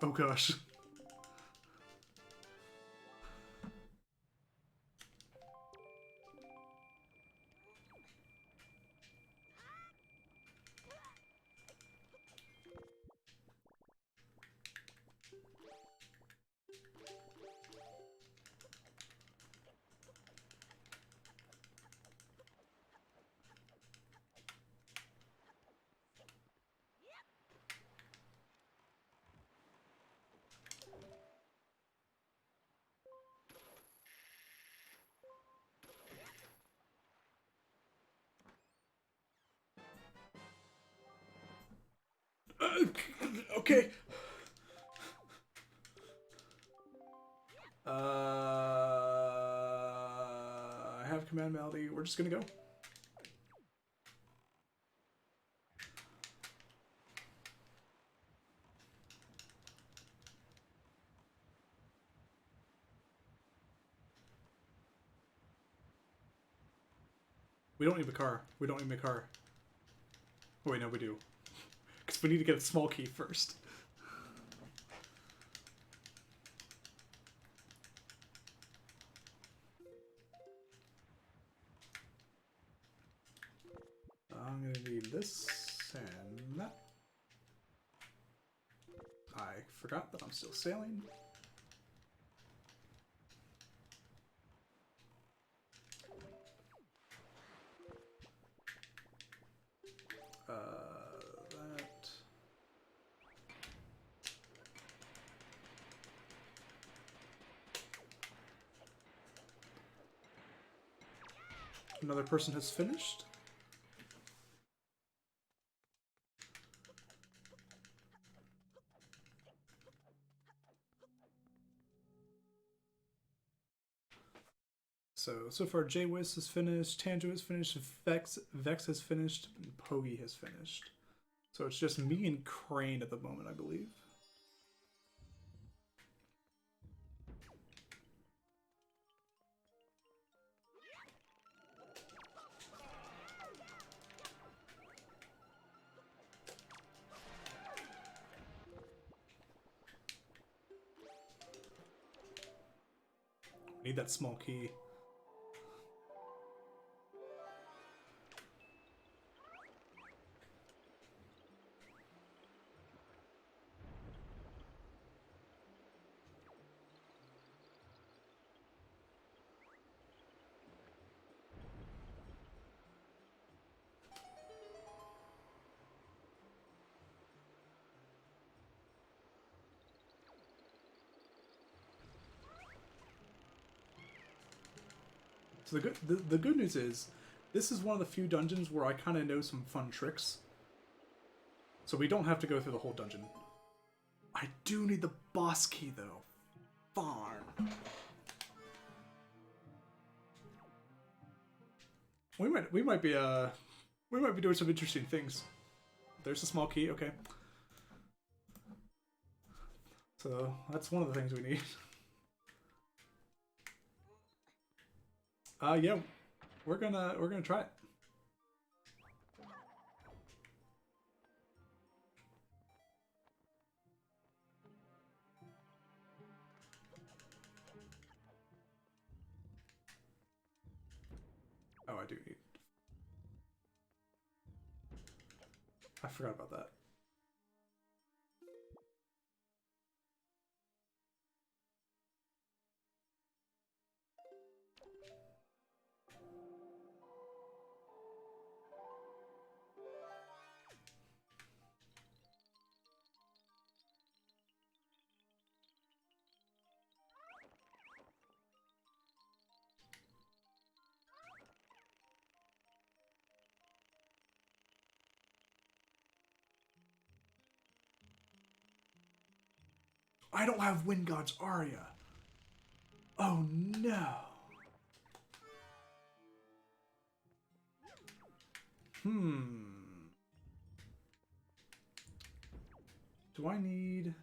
Oh gosh. Okay. I have command melody. We're just gonna go. We don't need a car. We don't need a car. Oh wait, no, we do. Because we need to get a small key first. I'm gonna need this and that. I forgot that I'm still sailing. That. Another person has finished. So far J-Wiz has finished, Tanjo has finished, Vex has finished, and Pogi has finished. So it's just me and Crane at the moment, I believe. Need that small key. So the good news is, this is one of the few dungeons where I kind of know some fun tricks. So we don't have to go through the whole dungeon. I do need the boss key though. Farm. We might be doing some interesting things. There's a small key, okay. So that's one of the things we need. Yeah, we're gonna try it. Oh, I do need. I forgot about that. I don't have Wind God's Aria. Oh no. Do I need...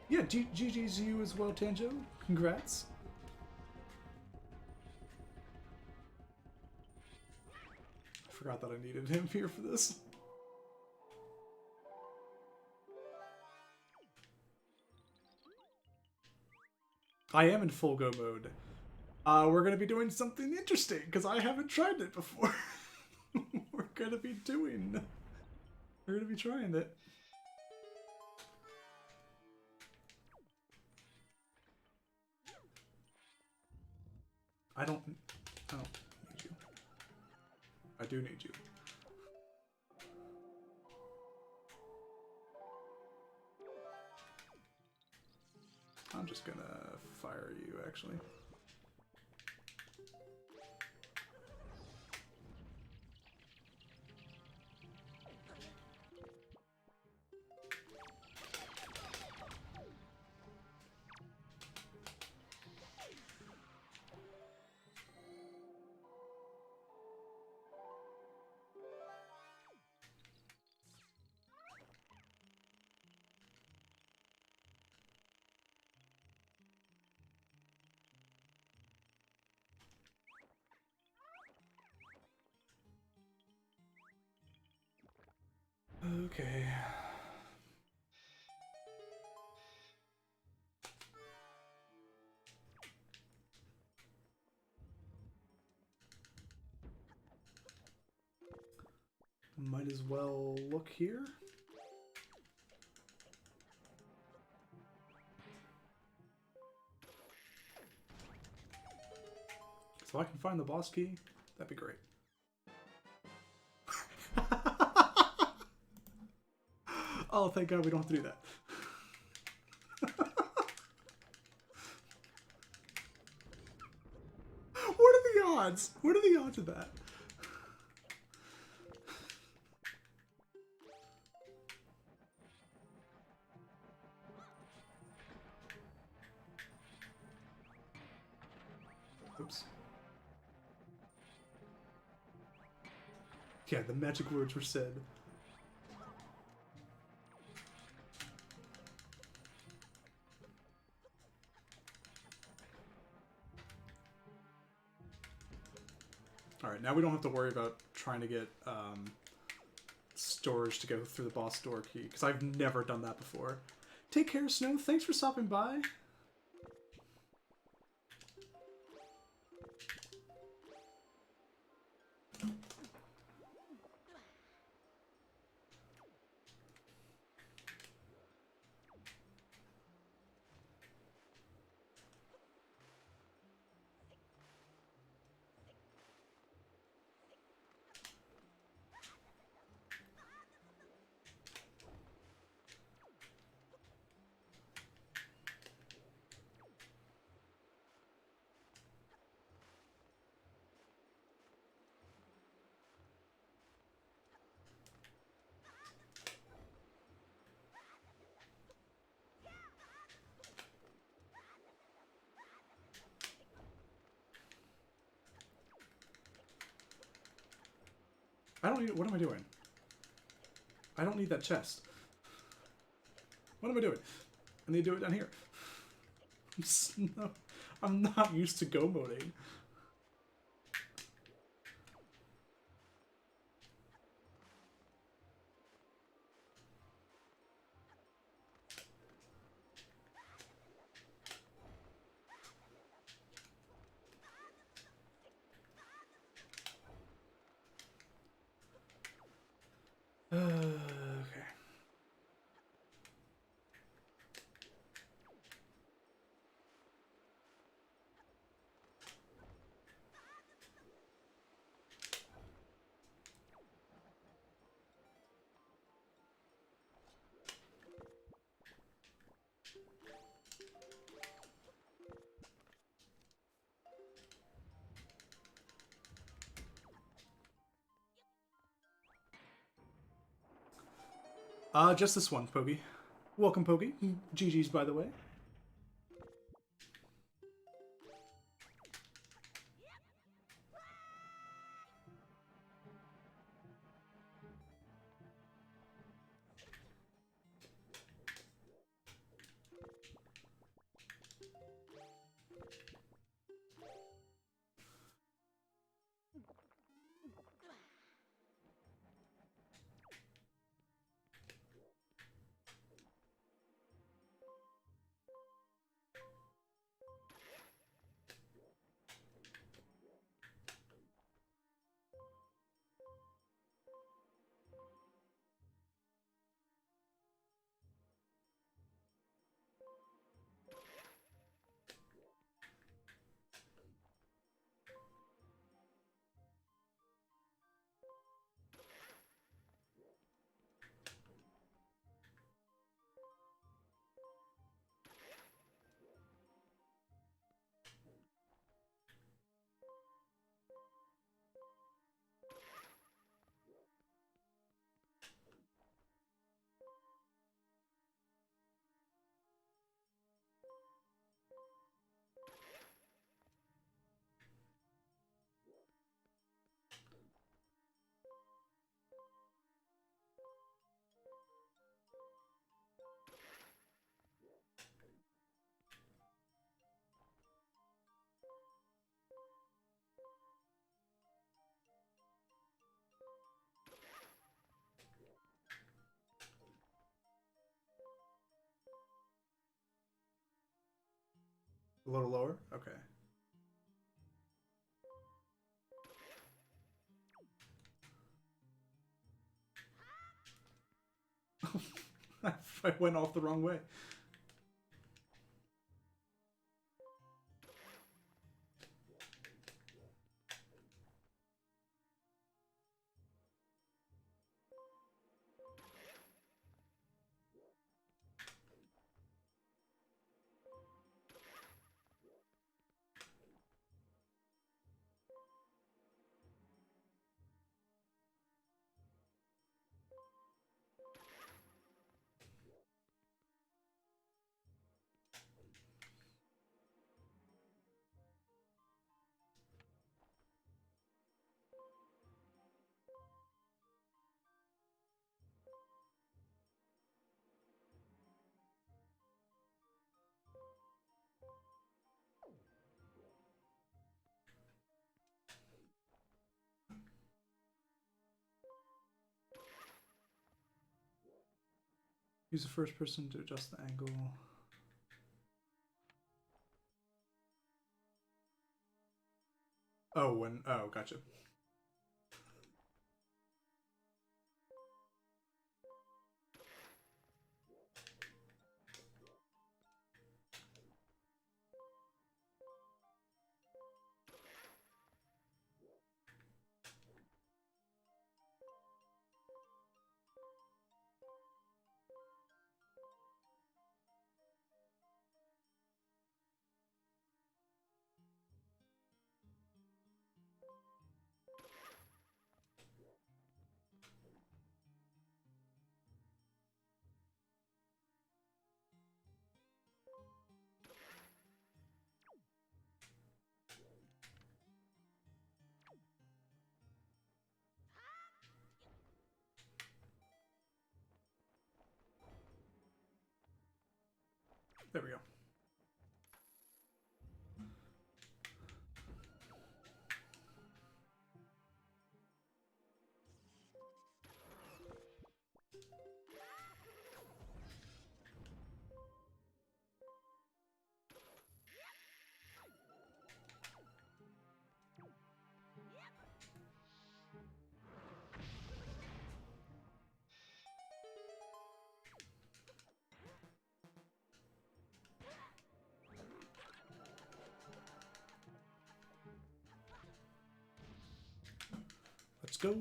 Yeah, GG's you as well, Tanjo. Congrats. I forgot that I needed him here for this. I am in full go mode. We're gonna be doing something interesting because I haven't tried it before. We're gonna be trying it. I don't need you. I do need you. I'm just gonna fire you, actually. Okay. as well look here. So I can find the boss key, that'd be great. Oh, thank God we don't have to do that. What are the odds? What are the odds of that? Oops. Yeah, the magic words were said. Alright, now we don't have to worry about trying to get storage to go through the boss door key, because I've never done that before. Take care, Snow. Thanks for stopping by. I don't need... What am I doing? I don't need that chest. What am I doing? I need to do it down here. No, I'm not used to go moding. Okay. Just this one, Pogi. Welcome, Pogi. GG's, by the way. A little lower? Okay. I went off the wrong way. Use the first person to adjust the angle. Oh, gotcha. There we go. Let's go.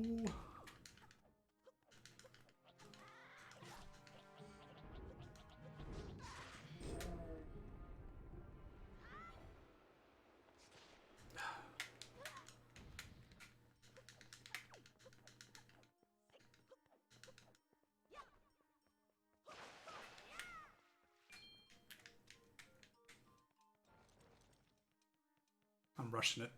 I'm rushing it.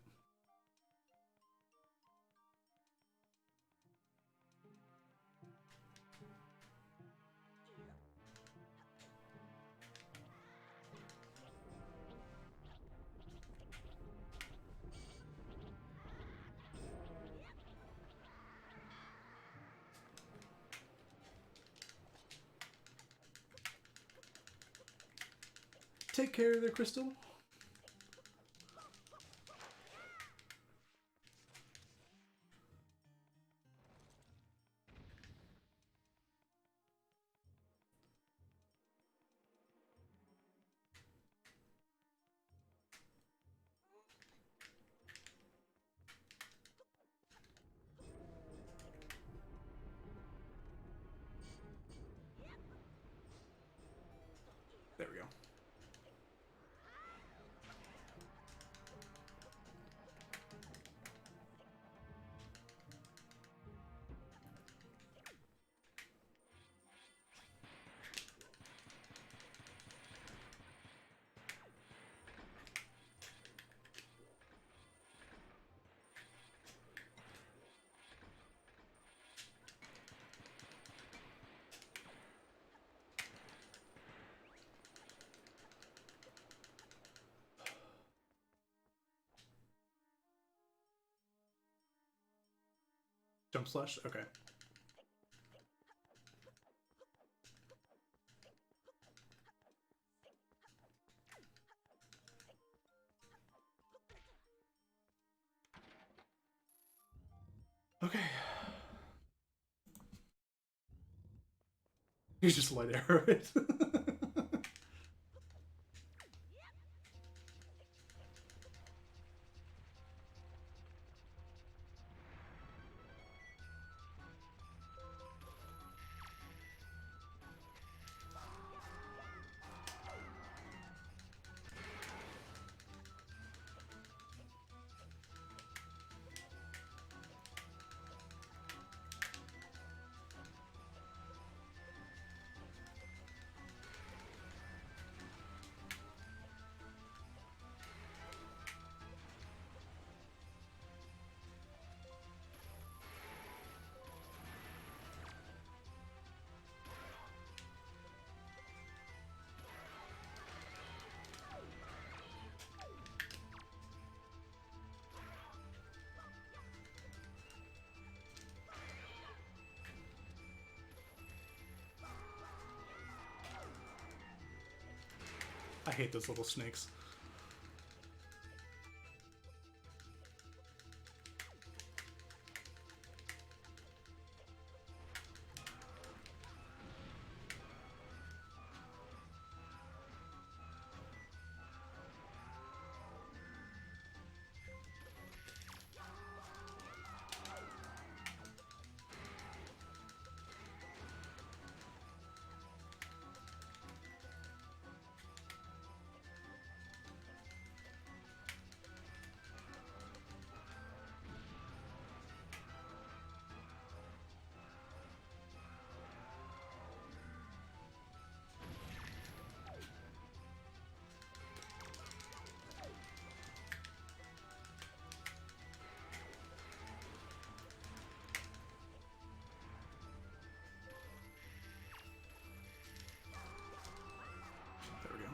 Take care there, Crystal. There we go. Jump slash? Okay. Okay. You just light arrow it. I hate those little snakes. There we go.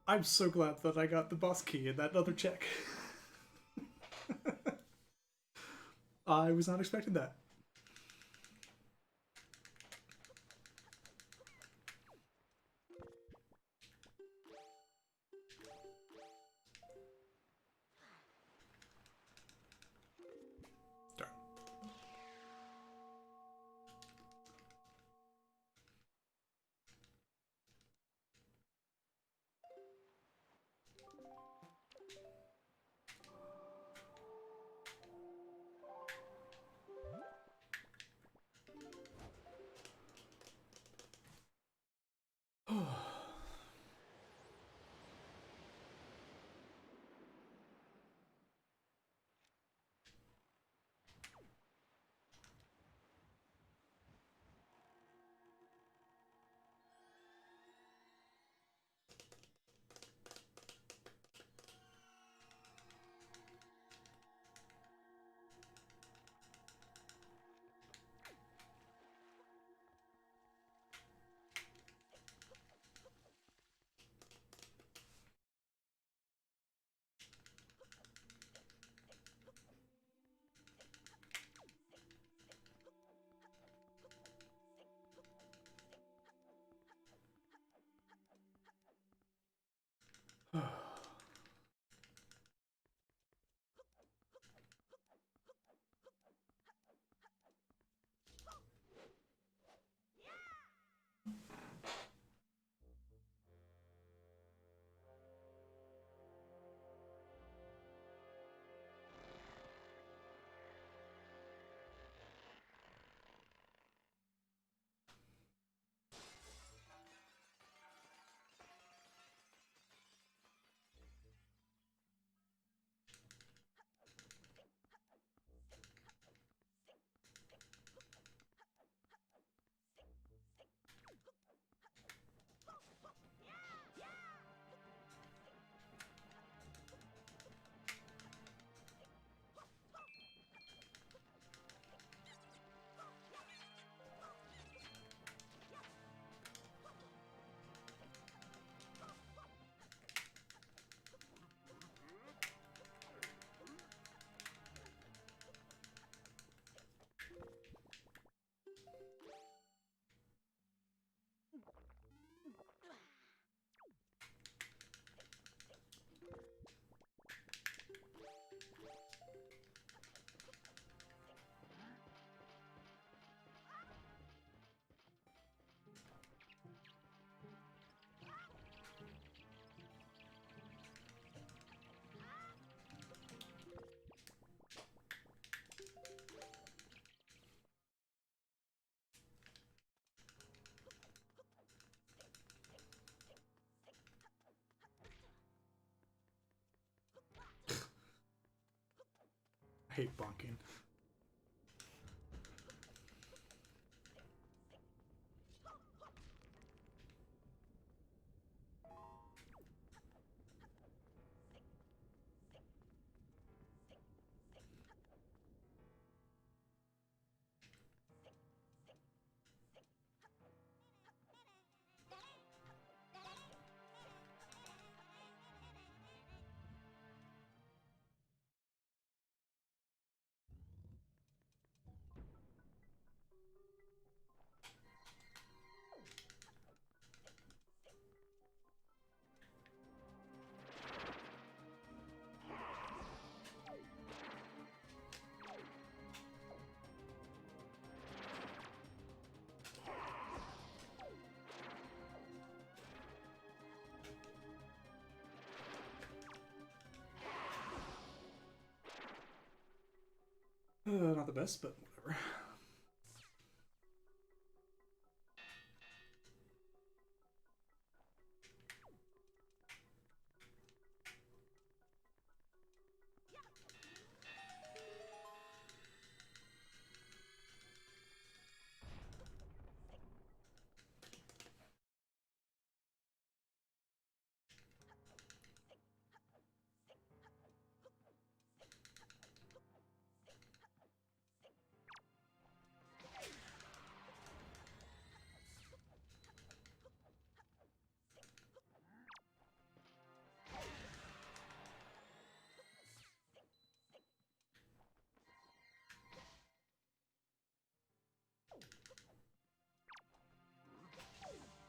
I'm so glad that I got the boss key in that other check. I was not expecting that. Darn. hate bonking. Not the best, but whatever.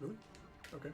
Really? Okay.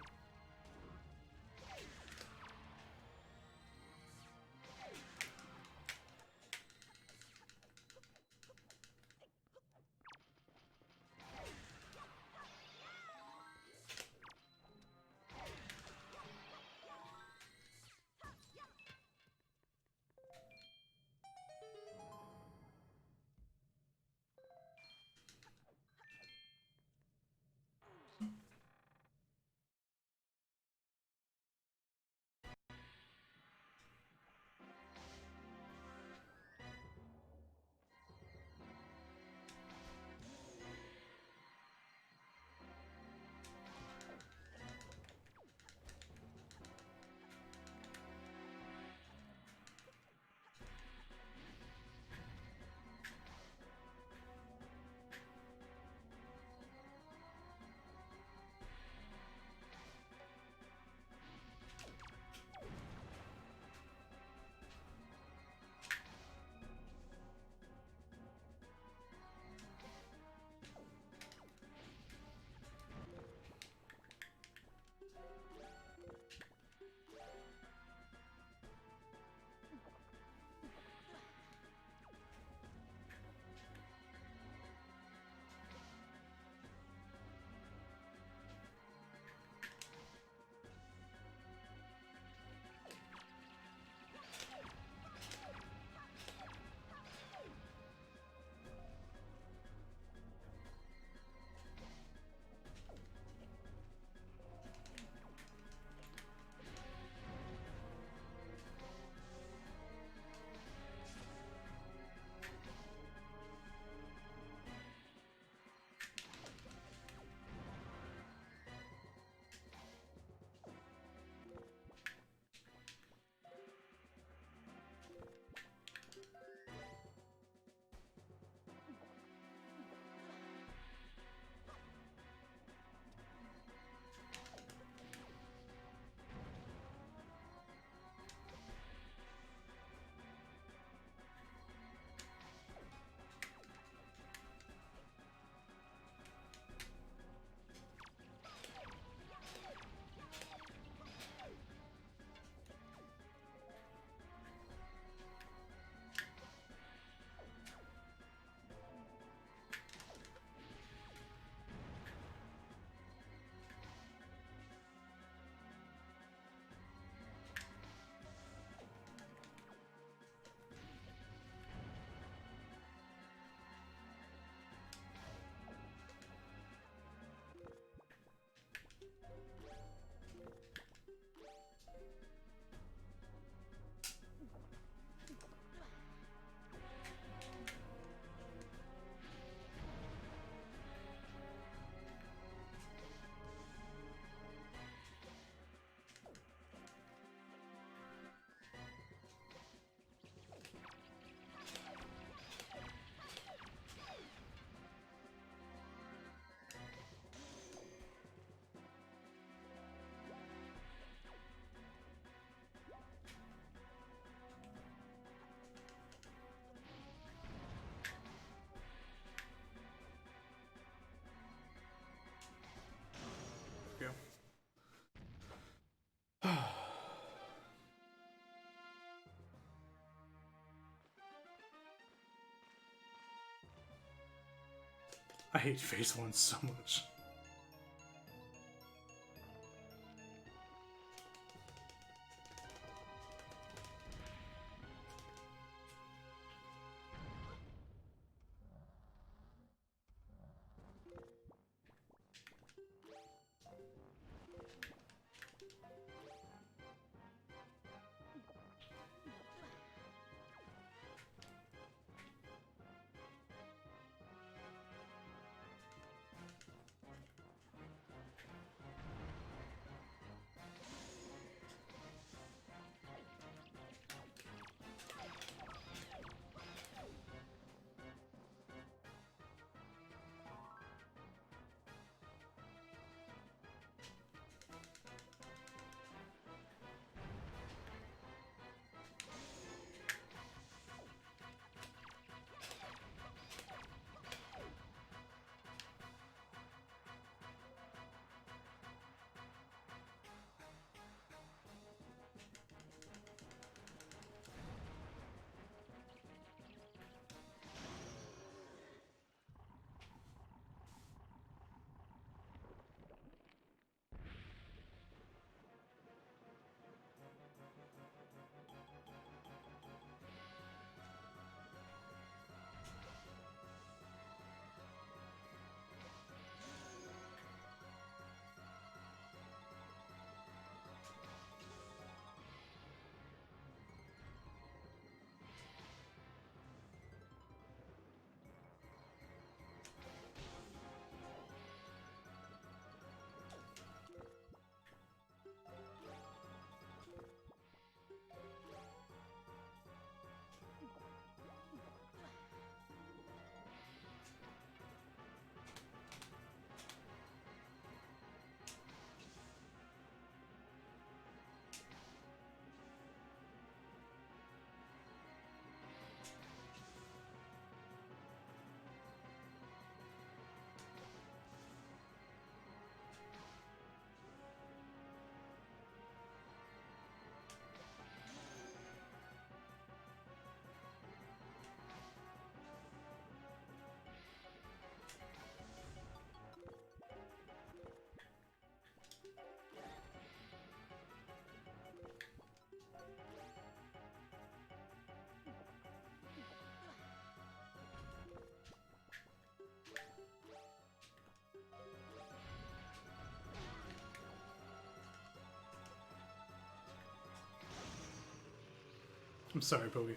I hate phase 1 so much. I'm sorry, Pogi.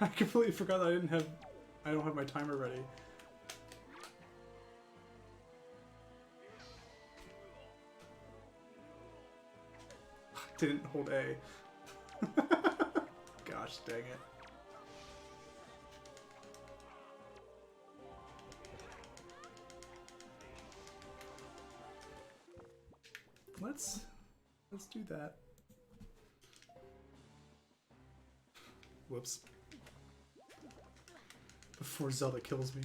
I completely forgot that I don't have my timer ready. Didn't hold A. Gosh dang it. Let's do that. Whoops. Before Zelda kills me.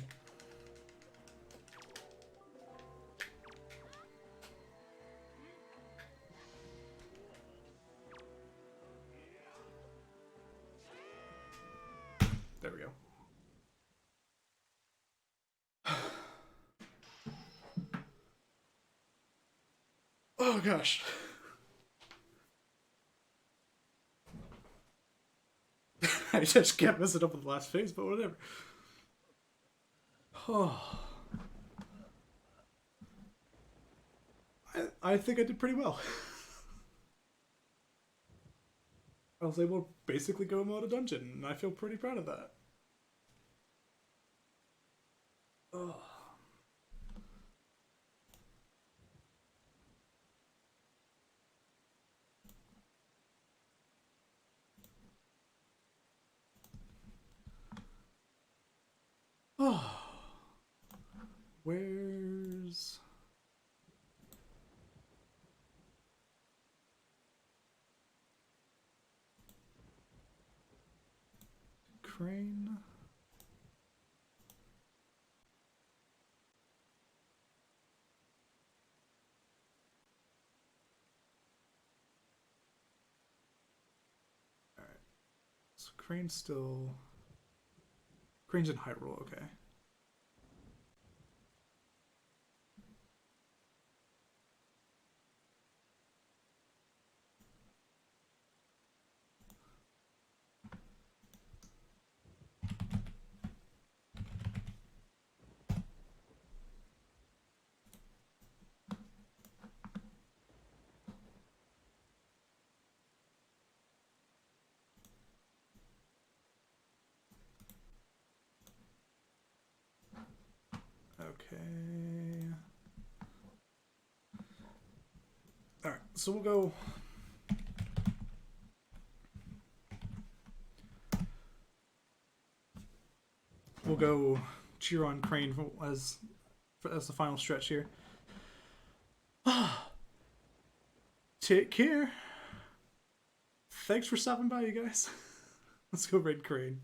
There we go. Oh gosh. I just kept messing up with the last phase, but whatever. Oh. I think I did pretty well. I was able to basically go mode a dungeon, and I feel pretty proud of that. Oh. Oh. Where's... Crane? Alright. So Crane's still... Crane's in Hyrule, okay. Okay. Alright, so we'll go... We'll go cheer on Crane as the final stretch here. Take care. Thanks for stopping by, you guys. Let's go raid Crane.